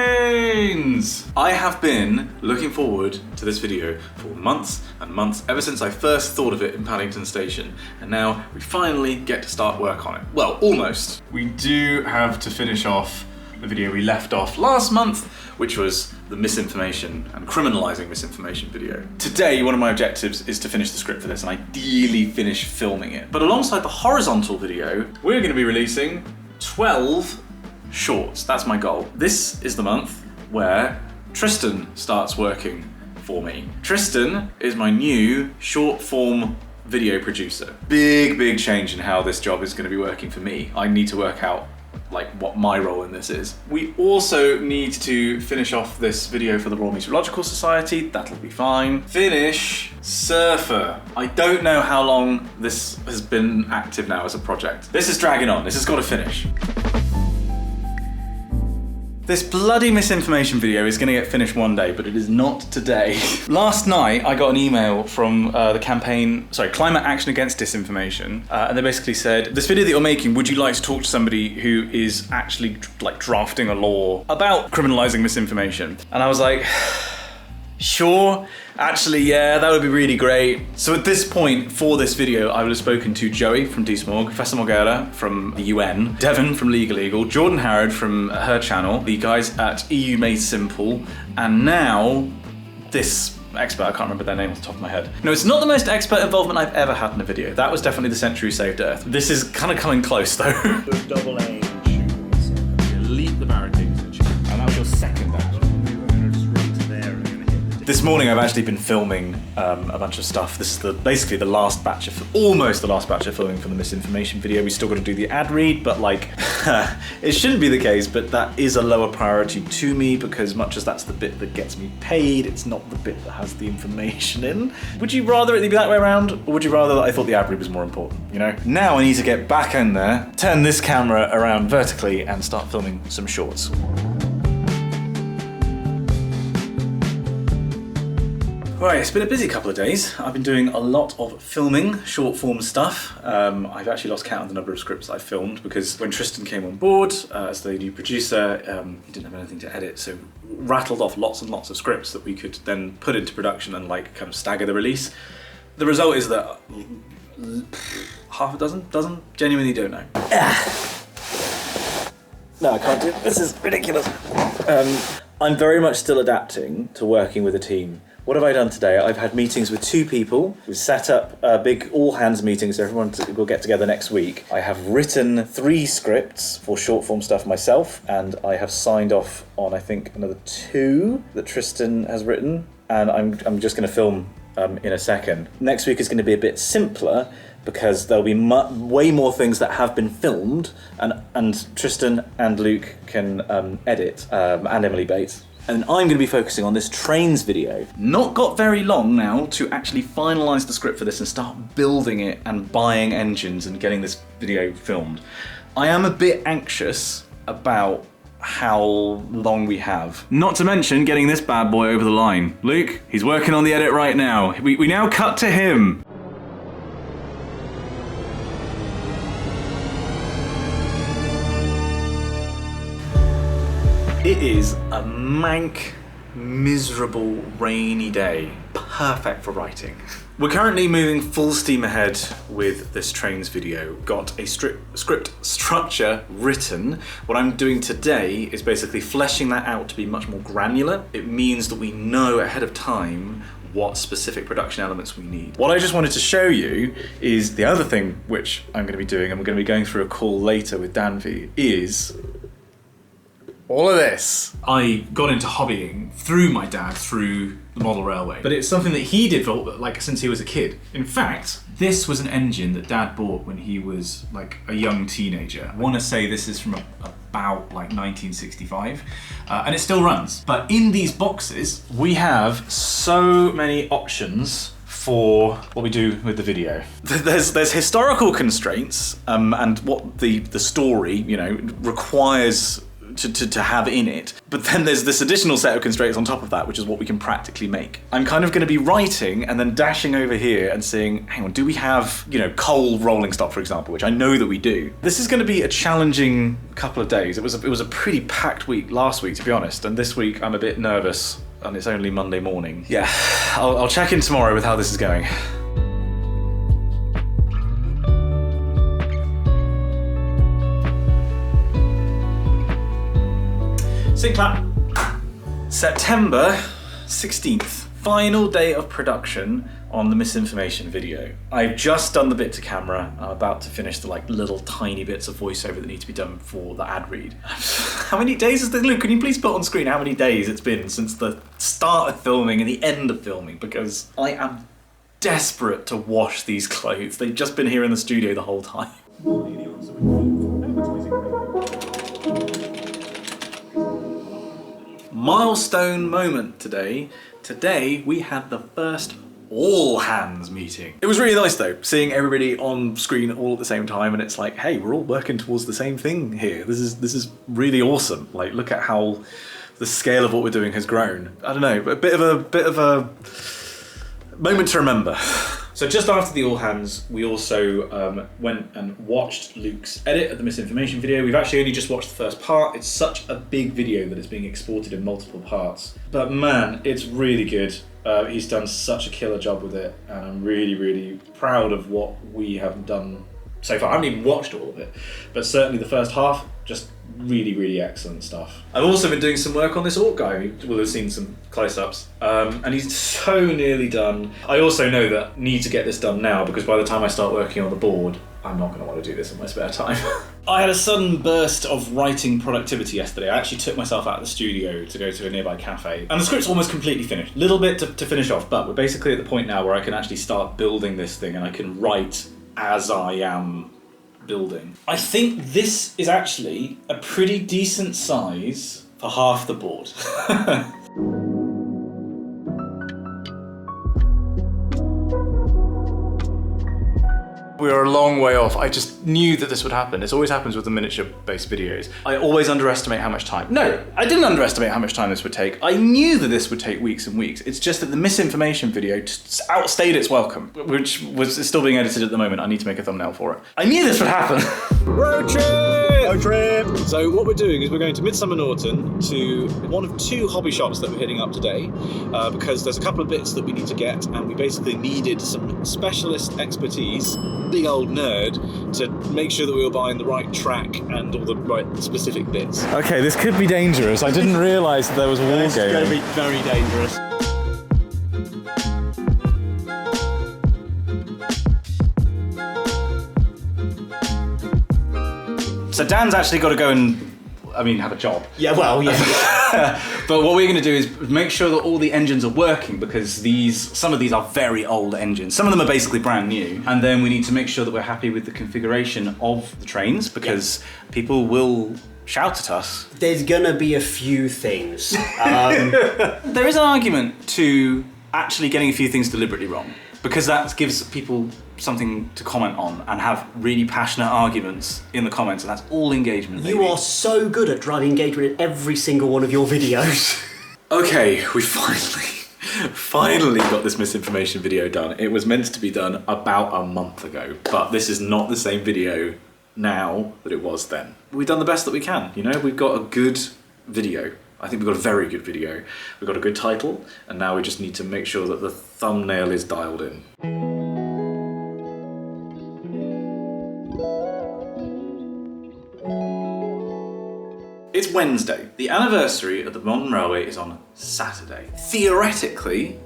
I have been looking forward to this video for months and months, ever since I first thought of it in Paddington Station, and now we finally get to start work on it. Well, almost. We do have to finish off the video we left off last month, which was the misinformation and criminalizing misinformation video. Today, one of my objectives is to finish the script for this and ideally finish filming it. But alongside the horizontal video, we're going to be releasing 12 shorts. That's my goal. This is the month where Tristan starts working for me. Tristan is my new short form video producer. Big change in how this job is going to be working for me. I need to work out like what my role in this is. We also need to finish off this video for the Royal Meteorological Society. That'll be fine. Finish Surfer. I don't know how long this has been active now as a project. This is dragging on. This has got to finish. This bloody misinformation video is going to get finished one day, but it is not today. Last night, I got an email from the campaign, Climate Action Against Disinformation, and they basically said, this video that you're making, would you like to talk to somebody who is actually like drafting a law about criminalizing misinformation? And I was like, sure. Actually, yeah, that would be really great. So at this point, for this video, I would have spoken to Joey from DSMorg, Professor Morgera from the UN, Devon from Legal Eagle, Jordan Harrod from her channel, the guys at EU Made Simple, and now this expert, I can't remember their name off the top of my head. No, it's not the most expert involvement I've ever had in a video. That was definitely the Century Saved Earth. This is kind of coming close though. Double aim shoots. Leap the barricades and shoot. And that was your second action. This morning I've actually been filming a bunch of stuff. This is basically the last batch of, almost the last batch of filming for the misinformation video. We still got to do the ad read, but like, it shouldn't be the case, but that is a lower priority to me because much as that's the bit that gets me paid, it's not the bit that has the information in. Would you rather it be that way around, or would you rather that I thought the ad read was more important, you know? Now I need to get back in there, turn this camera around vertically and start filming some shorts. Right, it's been a busy couple of days. I've been doing a lot of filming, short form stuff. I've actually lost count of the number of scripts I've filmed because when Tristan came on board as the new producer, he didn't have anything to edit, so rattled off lots and lots of scripts that we could then put into production and like kind of stagger the release. The result is that half a dozen, genuinely don't know. No, I can't do it. This is ridiculous. I'm very much still adapting to working with a team. What have I done today? I've had meetings with 2 people. We've set up a big all-hands meeting so everyone will get together next week. I have written 3 scripts for short-form stuff myself, and I have signed off on, I think, another 2 that Tristan has written, and I'm just going to film in a second. Next week is going to be a bit simpler because there'll be way more things that have been filmed, and Tristan and Luke can edit, and Emily Bates. And I'm going to be focusing on this trains video. Not got very long now to actually finalise the script for this and start building it and buying engines and getting this video filmed. I am a bit anxious about how long we have. Not to mention getting this bad boy over the line. Luke, he's working on the edit right now. We now cut to him. It is a mank, miserable, rainy day. Perfect for writing. We're currently moving full steam ahead with this trains video. Got a script structure written. What I'm doing today is basically fleshing that out to be much more granular. It means that we know ahead of time what specific production elements we need. What I just wanted to show you is the other thing which I'm going to be doing, and we're going to be going through a call later with Danvi, is all of this. I got into hobbying through my dad, through the model railway. But it's something that he did for, like, since he was a kid. In fact, this was an engine that Dad bought when he was like a young teenager. I want to say this is from about like 1965, and it still runs. But in these boxes, we have so many options for what we do with the video. There's historical constraints, and what the story, you know, requires to have in it. But then there's this additional set of constraints on top of that, which is what we can practically make. I'm kind of going to be writing and then dashing over here and saying, hang on, do we have, you know, coal rolling stock, for example, which I know that we do. This is going to be a challenging couple of days. It was a pretty packed week last week, to be honest, and this week I'm a bit nervous, and it's only Monday morning. Yeah, I'll check in tomorrow with how this is going. Sync clap. September 16th, final day of production on the misinformation video. I've just done the bit to camera. I'm about to finish the like little tiny bits of voiceover that need to be done for the ad read. How many days is this? Luke, can you please put on screen how many days it's been since the start of filming and the end of filming? Because I am desperate to wash these clothes. They've just been here in the studio the whole time. Milestone moment today. Today we had the first all hands meeting. It was really nice though, seeing everybody on screen all at the same time, and it's like, hey, we're all working towards the same thing here. This is really awesome. Like, look at how the scale of what we're doing has grown. I don't know, but a bit of a moment to remember. So just after the all hands, we also went and watched Luke's edit of the misinformation video. We've actually only just watched the first part. It's such a big video that it's being exported in multiple parts. But man, it's really good. He's done such a killer job with it, and I'm really, really proud of what we have done so far. I haven't even watched all of it, but certainly the first half, just really, really excellent stuff. I've also been doing some work on this orc guy. You will have seen some close-ups, and he's so nearly done. I also know that I need to get this done now, because by the time I start working on the board, I'm not going to want to do this in my spare time. I had a sudden burst of writing productivity yesterday. I actually took myself out of the studio to go to a nearby cafe, and the script's almost completely finished. Little bit to finish off, but we're basically at the point now where I can actually start building this thing, and I can write as I am building. I think this is actually a pretty decent size for half the board. We are a long way off. I just knew that this would happen. This always happens with the miniature-based videos. I always underestimate how much time. No, I didn't underestimate how much time this would take. I knew that this would take weeks and weeks. It's just that the misinformation video outstayed its welcome, which is still being edited at the moment. I need to make a thumbnail for it. I knew this would happen. Road trip! Road trip! So what we're doing is we're going to Midsummer Norton, to one of two hobby shops that we're hitting up today, because there's a couple of bits that we need to get, and we basically needed some specialist expertise, big old nerd, to make sure that we were buying the right track and all the right specific bits. Okay, this could be dangerous. I didn't realise that there was wargaming. It's going to be very dangerous. So Dan's actually got to go and, have a job. Yeah, well, yeah. But what we're going to do is make sure that all the engines are working, because some of these are very old engines. Some of them are basically brand new. And then we need to make sure that we're happy with the configuration of the trains, because people will shout at us. There's gonna be a few things. There is an argument to actually getting a few things deliberately wrong, because that gives people something to comment on and have really passionate arguments in the comments, and that's all engagement. You are so good at driving engagement in every single one of your videos. Okay, we finally got this misinformation video done. It was meant to be done about a month ago, but this is not the same video now that it was then. We've done the best that we can, you know? We've got a good video. I think we've got a very good video. We've got a good title, and now we just need to make sure that the thumbnail is dialed in. It's Wednesday. The anniversary of the modern railway is on Saturday. Theoretically,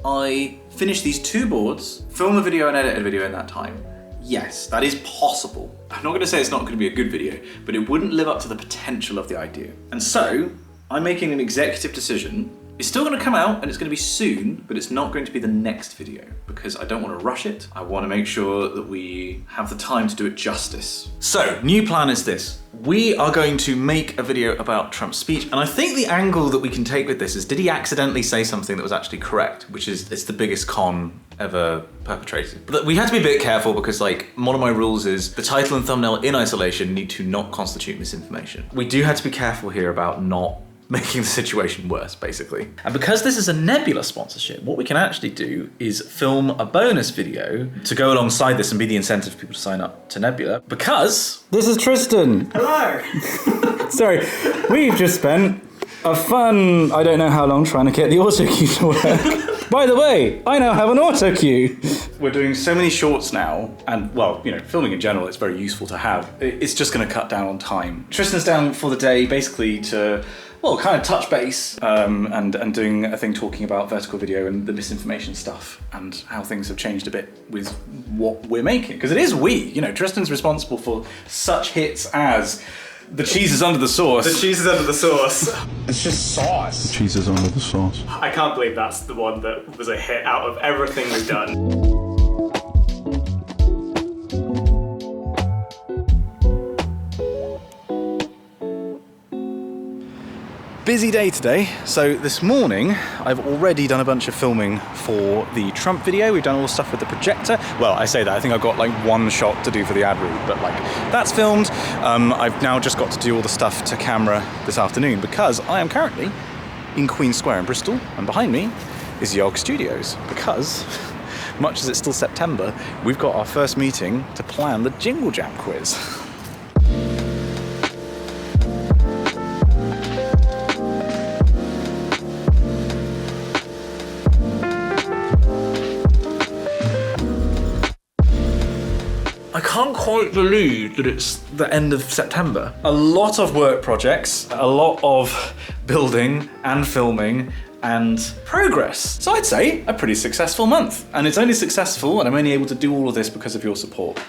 I finish these 2 boards, film a video and edit a video in that time. Yes, that is possible. I'm not going to say it's not going to be a good video, but it wouldn't live up to the potential of the idea. And so, I'm making an executive decision. It's still going to come out and it's going to be soon, but it's not going to be the next video, because I don't want to rush it. I want to make sure that we have the time to do it justice. So, new plan is this. We are going to make a video about Trump's speech, and I think the angle that we can take with this is, did he accidentally say something that was actually correct? Which is, it's the biggest con ever perpetrated. But we have to be a bit careful, because like, one of my rules is the title and thumbnail in isolation need to not constitute misinformation. We do have to be careful here about not making the situation worse, basically. And because this is a Nebula sponsorship, what we can actually do is film a bonus video to go alongside this and be the incentive for people to sign up to Nebula, because... This is Tristan. Hello. Sorry, we've just spent a fun, I don't know how long, trying to get the auto cue to work. By the way, I now have an auto cue. We're doing so many shorts now, and well, you know, filming in general, it's very useful to have. It's just gonna cut down on time. Tristan's down for the day, basically to, well, kind of touch base, and doing a thing talking about vertical video and the misinformation stuff and how things have changed a bit with what we're making. Because it is we, you know, Tristan's responsible for such hits as the cheese is under the sauce. The cheese is under the sauce. It's just sauce. The cheese is under the sauce. I can't believe that's the one that was a hit out of everything we've done. Busy day today. So this morning, I've already done a bunch of filming for the Trump video. We've done all the stuff with the projector. Well, I say that, I think I've got like 1 shot to do for the ad read, but like, that's filmed. I've now just got to do all the stuff to camera this afternoon, because I am currently in Queen Square in Bristol, and behind me is Yog Studios, because much as it's still September, we've got our first meeting to plan the Jingle Jam quiz. I can't quite believe that it's the end of September. A lot of work projects, a lot of building and filming and progress. So I'd say a pretty successful month. And it's only successful, and I'm only able to do all of this because of your support.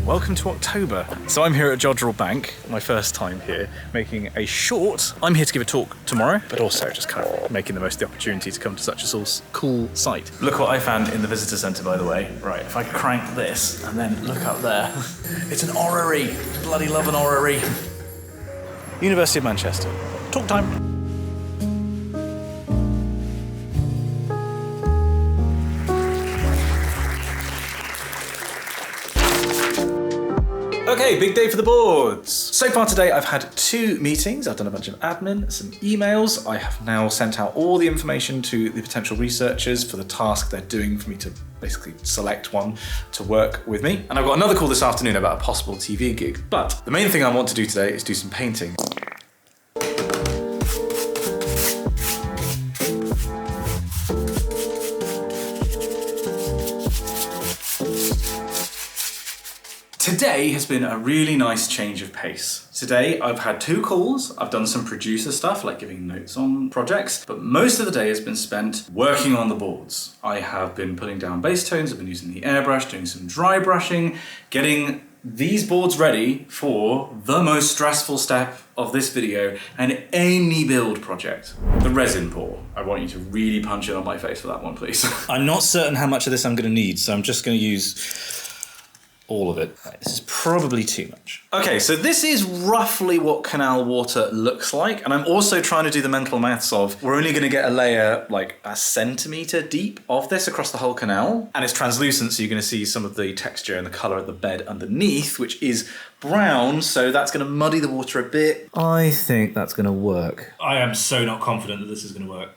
Welcome to October. So I'm here at Jodrell Bank, my first time here, making a short. I'm here to give a talk tomorrow, but also just kind of making the most of the opportunity to come to such a cool site. Look what I found in the visitor centre, by the way. Right, if I crank this and then look up there, it's an orrery. Bloody love an orrery. University of Manchester. Talk time. Okay, big day for the boards. So far today, I've had 2 meetings. I've done a bunch of admin, some emails. I have now sent out all the information to the potential researchers for the task they're doing for me to basically select one to work with me. And I've got another call this afternoon about a possible TV gig. But the main thing I want to do today is do some painting. Today has been a really nice change of pace. Today I've had 2 calls, I've done some producer stuff like giving notes on projects, but most of the day has been spent working on the boards. I have been putting down base tones, I've been using the airbrush, doing some dry brushing, getting these boards ready for the most stressful step of this video and any build project, the resin pour. I want you to really punch it on my face for that one, please. I'm not certain how much of this I'm going to need, so I'm just going to use all of it. Right, this is probably too much. Okay, so this is roughly what canal water looks like, and I'm also trying to do the mental maths of, we're only gonna get a layer like a centimetre deep of this across the whole canal, and it's translucent, so you're gonna see some of the texture and the colour of the bed underneath, which is brown, so that's gonna muddy the water a bit. I think that's gonna work. I am so not confident that this is gonna work.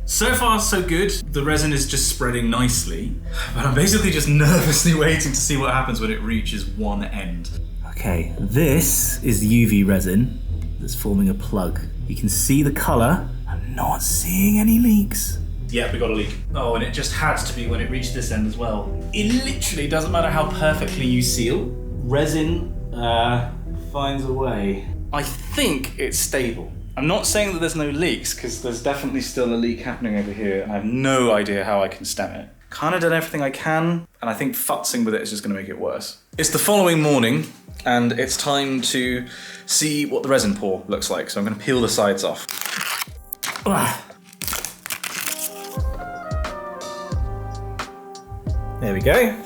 So far, so good. The resin is just spreading nicely, but I'm basically just nervously waiting to see what happens when it reaches one end. Okay, this is the UV resin that's forming a plug. You can see the colour. I'm not seeing any leaks. Yeah, we got a leak. Oh, and it just had to be when it reached this end as well. It literally doesn't matter how perfectly you seal. Resin finds a way. I think it's stable. I'm not saying that there's no leaks, because there's definitely still a leak happening over here, and I have no idea how I can stem it. Kind of done everything I can, and I think futzing with it is just going to make it worse. It's the following morning, and it's time to see what the resin pour looks like, so I'm going to peel the sides off. There we go.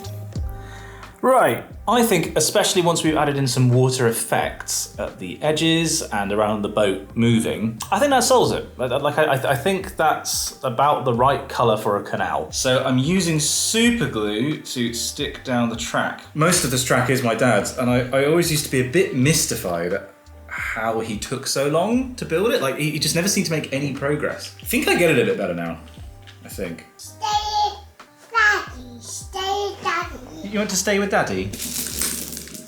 Right, I think especially once we've added in some water effects at the edges and around the boat moving, I think that solves it. I think that's about the right colour for a canal. So I'm using super glue to stick down the track. Most of this track is my dad's, and I always used to be a bit mystified at how he took so long to build it. Like, he just never seemed to make any progress. I think I get it a bit better now, I think. You want to stay with Daddy?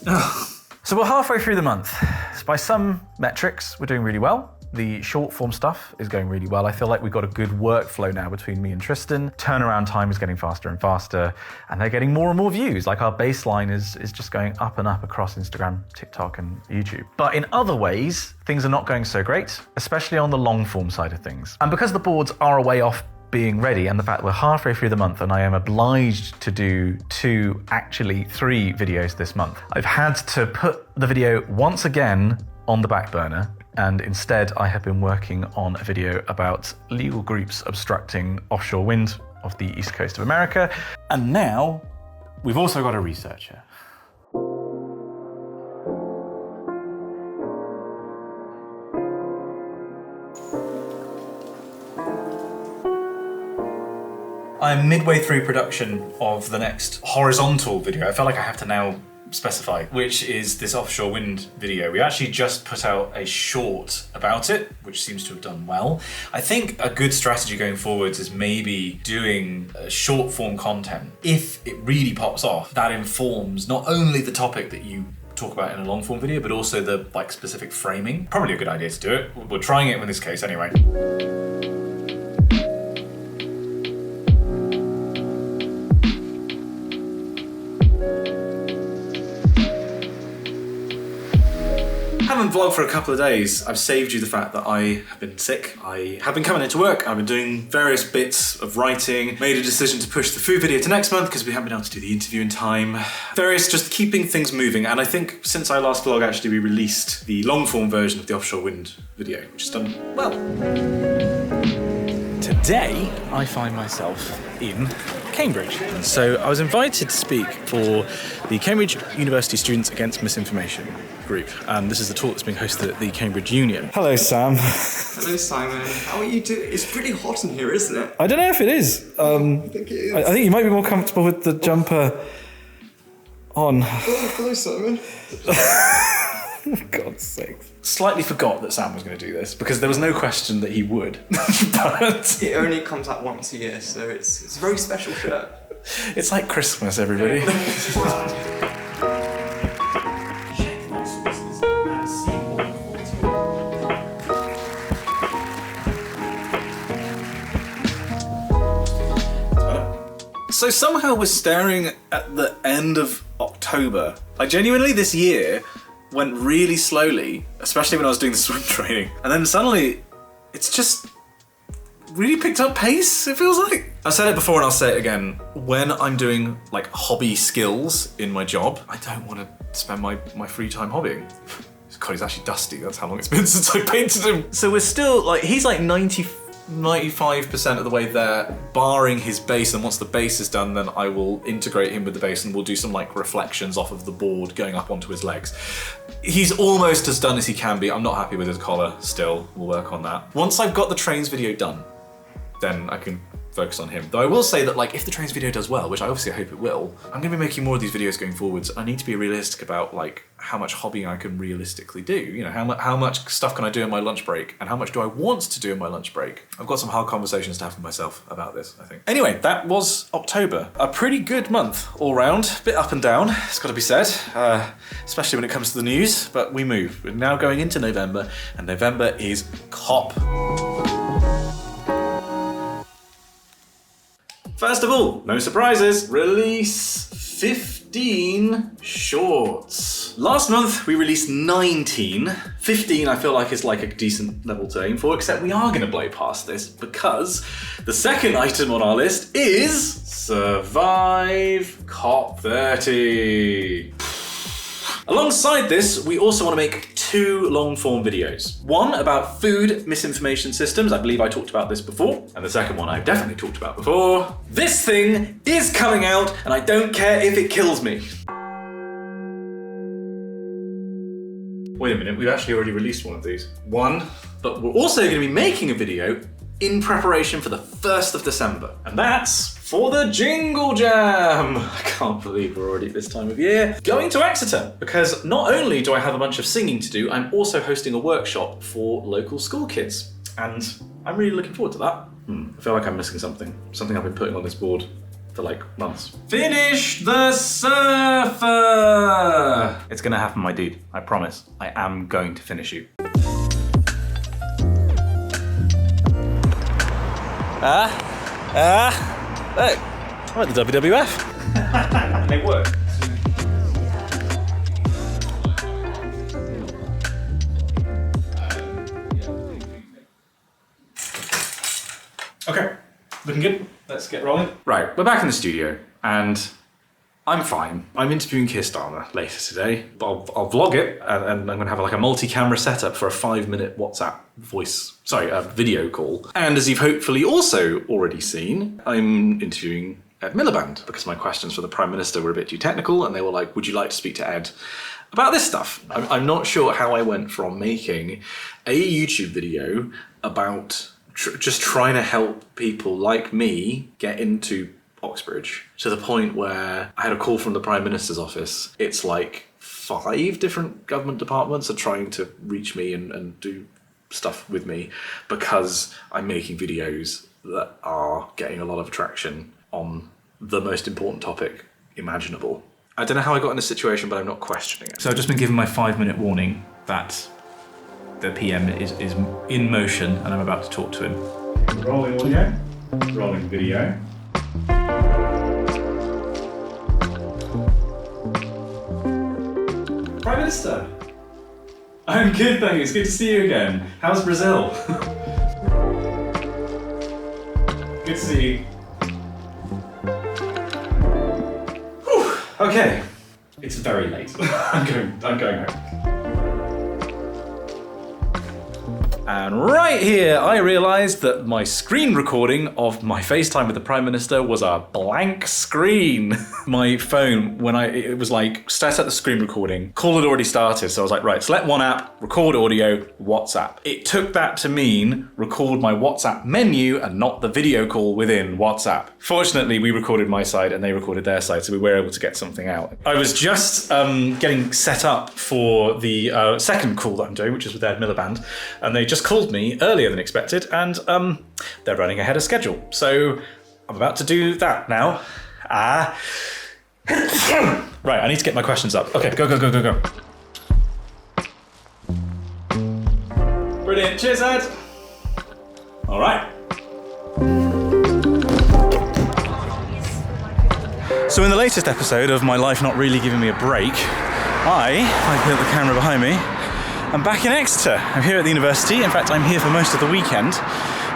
Oh. So we're halfway through the month. So by some metrics, we're doing really well. The short form stuff is going really well. I feel like we've got a good workflow now between me and Tristan. Turnaround time is getting faster and faster, and they're getting more and more views. Like, our baseline is just going up and up across Instagram, TikTok, and YouTube. But in other ways, things are not going so great, especially on the long form side of things. And because the boards are a way off being ready, and the fact we're halfway through the month and I am obliged to do 2, actually 3 videos this month, I've had to put the video once again on the back burner, and instead I have been working on a video about legal groups obstructing offshore wind off the east coast of America. And now we've also got a researcher. I'm midway through production of the next horizontal video. I felt like I have to now specify, which is this offshore wind video. We actually just put out a short about it, which seems to have done well. I think a good strategy going forwards is maybe doing short form content. If it really pops off, that informs not only the topic that you talk about in a long form video, but also the specific framing. Probably a good idea to do it. We're trying it in this case anyway. I haven't vlogged for a couple of days. I've saved you the fact that I have been sick. I have been coming into work. I've been doing various bits of writing. Made a decision to push the food video to next month because we haven't been able to do the interview in time. Various just keeping things moving. And I think since I last vlogged, actually, we released the long form version of the offshore wind video, which has done well. Today, I find myself in Cambridge. So I was invited to speak for the Cambridge University Students Against Misinformation group. This is the talk that's being hosted at the Cambridge Union. Hello, Sam. Hello, Simon. How are you doing? It's pretty hot in here, isn't it? I don't know if it is. I think it is. I think you might be more comfortable with the jumper on. Hello, Simon. For God's sake. Slightly forgot that Sam was going to do this because there was no question that he would. But it only comes out once a year, so it's a very special shirt. It's like Christmas, everybody. So somehow we're staring at the end of October. Like, genuinely, this year went really slowly, especially when I was doing the swim training. And then suddenly, it's just really picked up pace, it feels like. I've said it before and I'll say it again. When I'm doing like hobby skills in my job, I don't want to spend my free time hobbying. God, he's actually dusty. That's how long it's been since I painted him. So we're still like, he's like 95% of the way there, barring his base, and once the base is done, then I will integrate him with the base and we'll do some like reflections off of the board going up onto his legs. He's almost as done as he can be. I'm not happy with his collar still. We'll work on that. Once I've got the trains video done, then I can focus on him. Though I will say that like if the trains video does well, which I obviously hope it will, I'm gonna be making more of these videos going forwards. I need to be realistic about like how much hobbying I can realistically do. You know, how much stuff can I do in my lunch break and how much do I want to do in my lunch break? I've got some hard conversations to have with myself about this, I think. Anyway, that was October. A pretty good month all round, bit up and down, it's gotta be said, especially when it comes to the news, but we move. We're now going into November and November is COP. First of all, no surprises, release 15 shorts. Last month we released 19. 15 I feel like is like a decent level to aim for, except we are gonna blow past this because the second item on our list is Survive COP 30. Alongside this, we also want to make 2 long-form videos. One about food misinformation systems, I believe I talked about this before, and the second one I've definitely talked about before. This thing is coming out, and I don't care if it kills me. Wait a minute, we've actually already released one of these. One, but we're also going to be making a video in preparation for the 1st of December, and that's for the Jingle Jam. I can't believe we're already at this time of year. Going to Exeter, because not only do I have a bunch of singing to do, I'm also hosting a workshop for local school kids, and I'm really looking forward to that. I feel like I'm missing something I've been putting on this board for like months. Finish the surfer! It's gonna happen, my dude, I promise. I am going to finish you. Look, I'm at the WWF. They work. Okay, looking good. Let's get rolling. Right, we're back in the studio, and I'm fine. I'm interviewing Kießling later today. I'll vlog it, and I'm gonna have like a multi-camera setup for a 5-minute WhatsApp video call. And as you've hopefully also already seen, I'm interviewing Ed Miliband because my questions for the Prime Minister were a bit too technical, and they were like, would you like to speak to Ed about this stuff? I'm not sure how I went from making a YouTube video about just trying to help people like me get into Oxbridge to the point where I had a call from the Prime Minister's office. It's like 5 different government departments are trying to reach me and do stuff with me because I'm making videos that are getting a lot of traction on the most important topic imaginable. I don't know how I got in this situation, but I'm not questioning it. So I've just been given my 5-minute warning that the PM is in motion and I'm about to talk to him. Rolling audio, rolling video. Prime Minister! I'm good, thank you. It's good to see you again. How's Brazil? Good to see you. Whew. Okay. It's very late. I'm going home. And right here, I realised that my screen recording of my FaceTime with the Prime Minister was a blank screen. My phone, it was like, start at the screen recording, call had already started, so I was like, right, select one app, record audio, WhatsApp. It took that to mean record my WhatsApp menu and not the video call within WhatsApp. Fortunately, we recorded my side and they recorded their side, so we were able to get something out. I was just getting set up for the second call that I'm doing, which is with Ed Miliband, and they just called me earlier than expected, and they're running ahead of schedule. So I'm about to do that now. Right, I need to get my questions up. Okay, go. Brilliant, cheers, Ed. All right. So in the latest episode of my life not really giving me a break, I put the camera behind me. I'm back in Exeter. I'm here at the university. In fact, I'm here for most of the weekend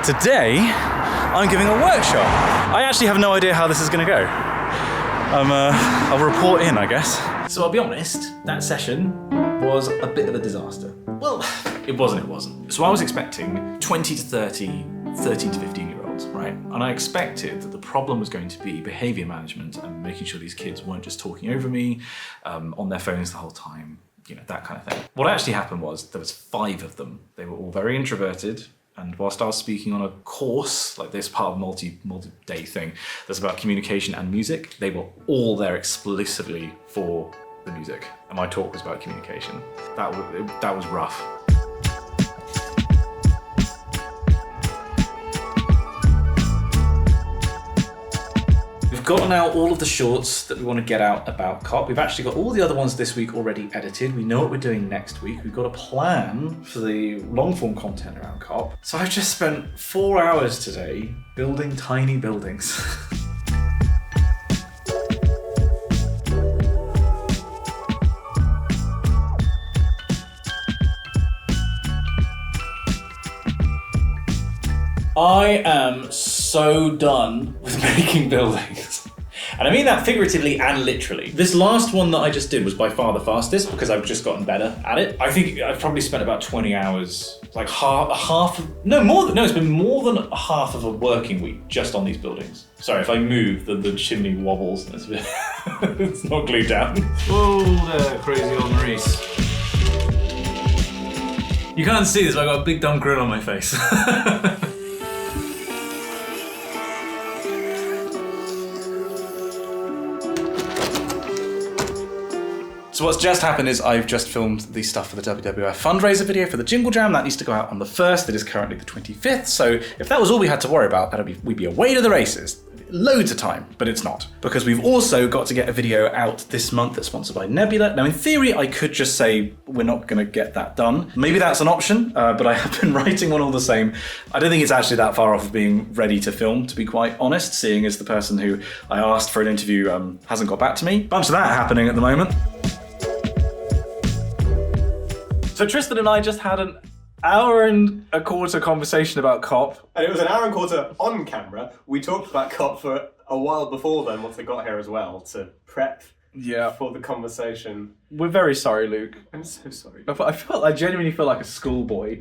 Today, I'm giving a workshop. I actually have no idea how this is going to go. I'll report in, I guess. So I'll be honest, that session was a bit of a disaster. Well, it wasn't. So I was expecting 20 to 30, 13 to 15-year-olds, right? And I expected that the problem was going to be behavior management and making sure these kids weren't just talking over me, on their phones the whole time, that kind of thing. What actually happened was there was 5 of them. They were all very introverted. And whilst I was speaking on a course, like this part of multi-day thing, that's about communication and music, they were all there exclusively for the music. And my talk was about communication. That was rough. We've gotten out all of the shorts that we want to get out about COP. We've actually got all the other ones this week already edited. We know what we're doing next week. We've got a plan for the long-form content around COP. So I've just spent 4 hours today building tiny buildings. I am so done with making buildings. And I mean that figuratively and literally. This last one that I just did was by far the fastest because I've just gotten better at it. I think I've probably spent about 20 hours, like it's been more than half of a working week just on these buildings. Sorry, if I move, the chimney wobbles and it's not glued down. Whoa there, crazy old Maurice. You can't see this, but I've got a big dumb grin on my face. So what's just happened is I've just filmed the stuff for the WWF fundraiser video for the Jingle Jam. That needs to go out on the 1st. It is currently the 25th. So if that was all we had to worry about, we'd be away to the races. Loads of time, but it's not. Because we've also got to get a video out this month that's sponsored by Nebula. Now in theory, I could just say we're not gonna get that done. Maybe that's an option, but I have been writing one all the same. I don't think it's actually that far off of being ready to film, to be quite honest, seeing as the person who I asked for an interview hasn't got back to me. Bunch of that happening at the moment. So Tristan and I just had an hour and a quarter conversation about COP. And it was an hour and a quarter on camera. We talked about COP for a while before then, once I got here as well, to prep for the conversation. We're very sorry, Luke. I'm so sorry. I genuinely feel like a schoolboy.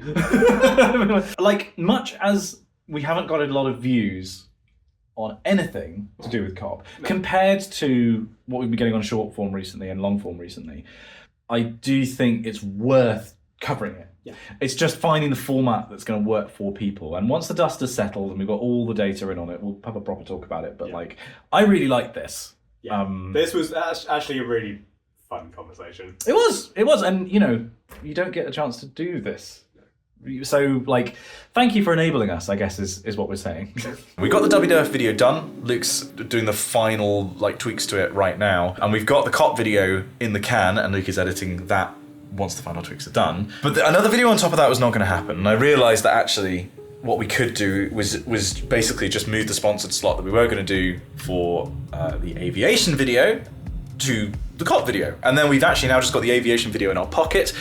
Like, much as we haven't got a lot of views on anything to do with COP, compared to what we've been getting on short form recently and long form recently, I do think it's worth covering it. Yeah. It's just finding the format that's going to work for people. And once the dust has settled and we've got all the data in on it, we'll have a proper talk about it. But I really like this. Yeah. This was actually a really fun conversation. It was. And you don't get a chance to do this. So, thank you for enabling us, I guess, is what we're saying. We got the WWF video done. Luke's doing the final, tweaks to it right now. And we've got the COP video in the can, and Luke is editing that once the final tweaks are done. But another video on top of that was not going to happen. And I realised that actually what we could do was basically just move the sponsored slot that we were going to do for the aviation video to the COP video. And then we've actually now just got the aviation video in our pocket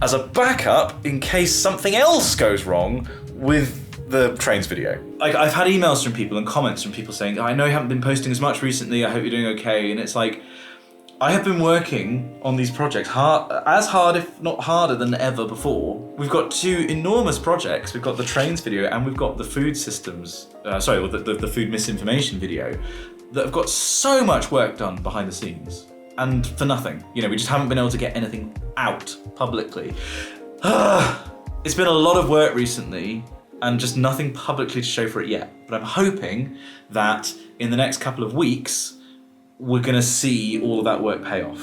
as a backup in case something else goes wrong with the trains video. I've had emails from people and comments from people saying, I know you haven't been posting as much recently, I hope you're doing okay. And it's like, I have been working on these projects as hard, if not harder than ever before. We've got 2 enormous projects. We've got the trains video and we've got the food systems, the food misinformation video that have got so much work done behind the scenes. And for nothing. We just haven't been able to get anything out publicly. It's been a lot of work recently and just nothing publicly to show for it yet. But I'm hoping that in the next couple of weeks, we're gonna see all of that work pay off.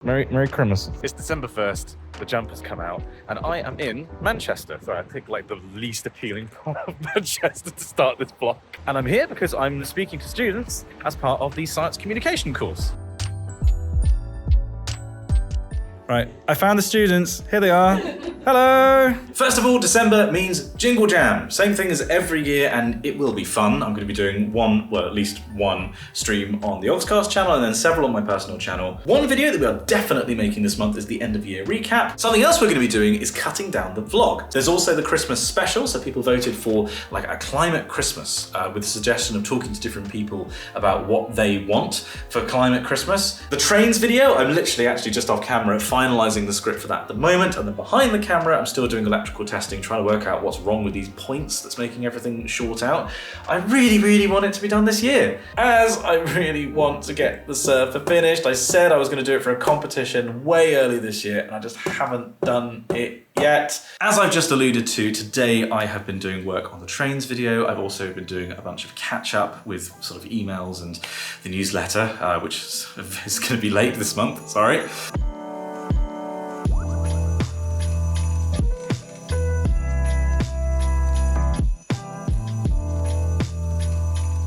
Merry Christmas. It's December 1st, the jump has come out, and I am in Manchester. So I picked the least appealing part of Manchester to start this vlog. And I'm here because I'm speaking to students as part of the science communication course. Right, I found the students. Here they are. Hello! First of all, December means Jingle Jam. Same thing as every year, and it will be fun. I'm going to be doing at least one stream on the Oxcast channel and then several on my personal channel. One video that we are definitely making this month is the end of year recap. Something else we're going to be doing is cutting down the vlog. There's also the Christmas special, so people voted for like a climate Christmas with the suggestion of talking to different people about what they want for climate Christmas. The trains video, I'm literally actually just off camera finalizing the script for that at the moment, and then behind the camera I'm still doing electrical testing, trying to work out what's wrong with these points that's making everything short out. I really want it to be done this year, as I really want to get the surfer finished. I said I was going to do it for a competition way early this year, and I just haven't done it yet. As I've just alluded to, today I have been doing work on the trains video. I've also been doing a bunch of catch up with sort of emails and the newsletter, which is going to be late this month, sorry.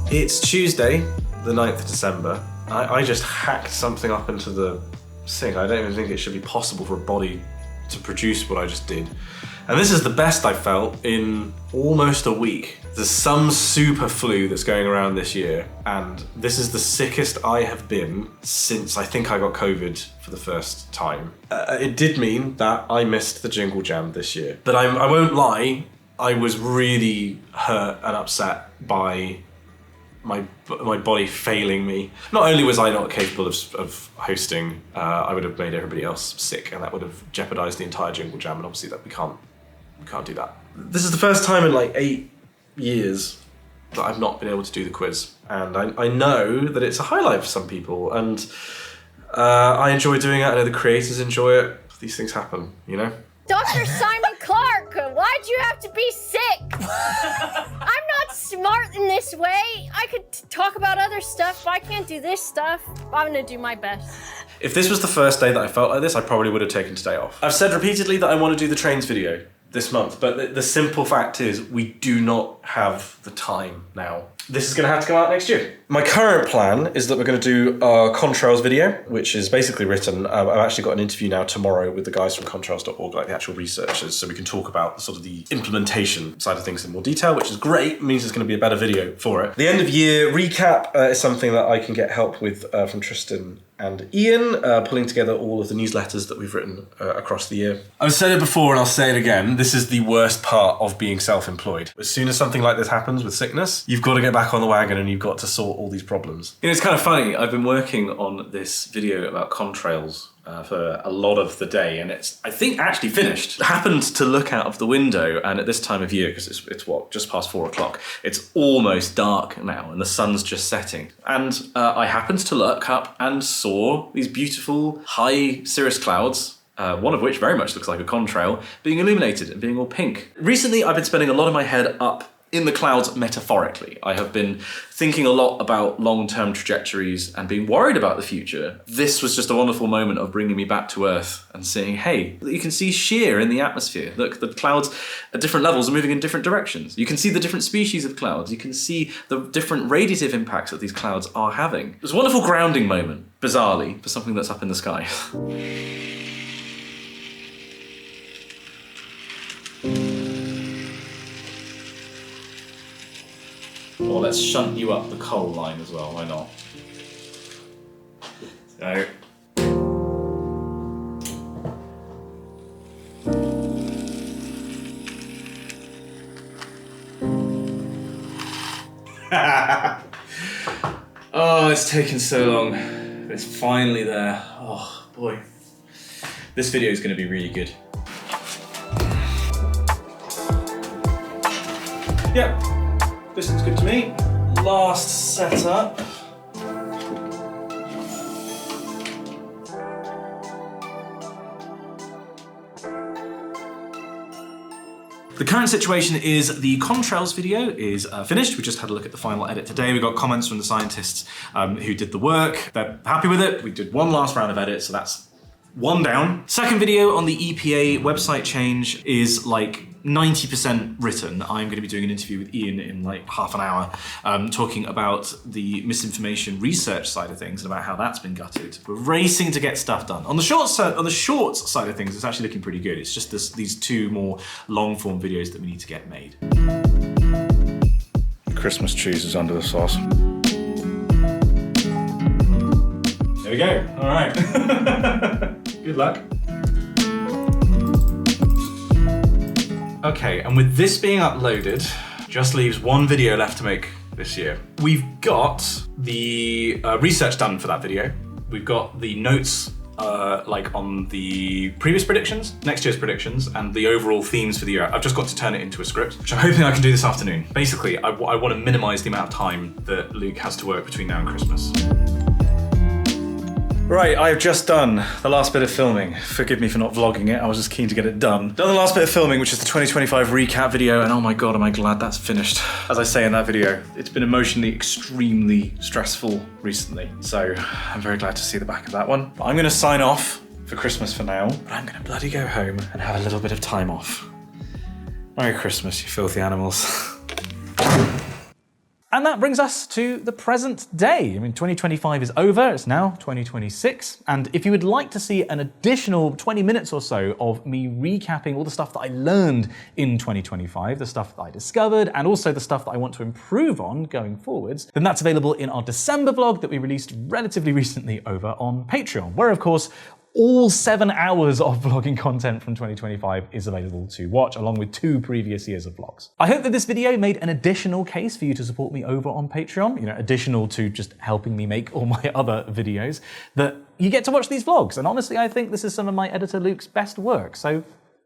It's Tuesday, the 9th of December. I just hacked something up into the sink. I don't even think it should be possible for a body to produce what I just did. And this is the best I've felt in almost a week. There's some super flu that's going around this year, and this is the sickest I have been since I think I got COVID for the first time. It did mean that I missed the Jingle Jam this year. But I won't lie, I was really hurt and upset by my body failing me. Not only was I not capable of hosting, I would have made everybody else sick, and that would have jeopardized the entire Jingle Jam, and obviously that we can't do that. This is the first time in like 8 years that I've not been able to do the quiz, and I know that it's a highlight for some people, and I enjoy doing it. I know the creators enjoy it. These things happen, you know? Dr. Simon Clark, why'd you have to be sick? I'm not smart in this way. I could talk about other stuff, but I can't do this stuff. I'm gonna do my best. If this was the first day that I felt like this, I probably would have taken today off. I've said repeatedly that I want to do the trains video this month, but the simple fact is we do not have the time now. This is going to have to come out next year. My current plan is that we're going to do our contrails video, which is basically written. I've actually got an interview now tomorrow with the guys from contrails.org, like the actual researchers, so we can talk about sort of the implementation side of things in more detail, which is great. It means it's going to be a better video for it. The end of year recap is something that I can get help with from Tristan and Ian, pulling together all of the newsletters that we've written across the year. I've said it before and I'll say it again, this is the worst part of being self-employed. As soon as something like this happens with sickness, you've got to get back on the wagon and you've got to sort all these problems. You know, it's kind of funny, I've been working on this video about contrails for a lot of the day, and it's, I think, actually finished. I happened to look out of the window, and at this time of year, because it's what, just past 4 o'clock, it's almost dark now and the sun's just setting. And I happened to look up and saw these beautiful high cirrus clouds, one of which very much looks like a contrail, being illuminated and being all pink. Recently, I've been spending a lot of my head up in the clouds metaphorically. I have been thinking a lot about long-term trajectories and being worried about the future. This was just a wonderful moment of bringing me back to Earth and saying, hey, you can see shear in the atmosphere. Look, the clouds at different levels are moving in different directions. You can see the different species of clouds. You can see the different radiative impacts that these clouds are having. It was a wonderful grounding moment, bizarrely, for something that's up in the sky. Or let's shunt you up the coal line as well, why not? So. Oh, it's taken so long. It's finally there. Oh boy. This video is going to be really good. Yep. This looks good to me. Last setup. The current situation is the contrails video is finished. We just had a look at the final edit today. We got comments from the scientists who did the work. They're happy with it. We did one last round of edits, so that's one down. Second video on the EPA website change is like 90% written. I'm going to be doing an interview with Ian in like half an hour, talking about the misinformation research side of things and about how that's been gutted. We're racing to get stuff done. On the short side of things, it's actually looking pretty good. It's just these two more long-form videos that we need to get made. Christmas cheese is under the sauce. There we go. All right. Good luck. Okay, and with this being uploaded, just leaves one video left to make this year. We've got the research done for that video. We've got the notes like on the previous predictions, next year's predictions, and the overall themes for the year. I've just got to turn it into a script, which I'm hoping I can do this afternoon. Basically, I want to minimize the amount of time that Luke has to work between now and Christmas. Right, I've just done the last bit of filming. Forgive me for not vlogging it, I was just keen to get it done. Done the last bit of filming, which is the 2025 recap video, and oh my god, am I glad that's finished. As I say in that video, it's been emotionally extremely stressful recently, so I'm very glad to see the back of that one. But I'm gonna sign off for Christmas for now, but I'm gonna bloody go home and have a little bit of time off. Merry Christmas, you filthy animals. And that brings us to the present day. I mean, 2025 is over, it's now 2026. And if you would like to see an additional 20 minutes or so of me recapping all the stuff that I learned in 2025, the stuff that I discovered, and also the stuff that I want to improve on going forwards, then that's available in our December vlog that we released relatively recently over on Patreon, where of course, all 7 hours of vlogging content from 2025 is available to watch, along with 2 previous years of vlogs. I hope that this video made an additional case for you to support me over on Patreon, additional to just helping me make all my other videos, that you get to watch these vlogs. And honestly, I think this is some of my editor Luke's best work, so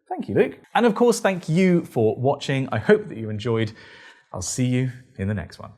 thank you, Luke. And of course, thank you for watching. I hope that you enjoyed. I'll see you in the next one.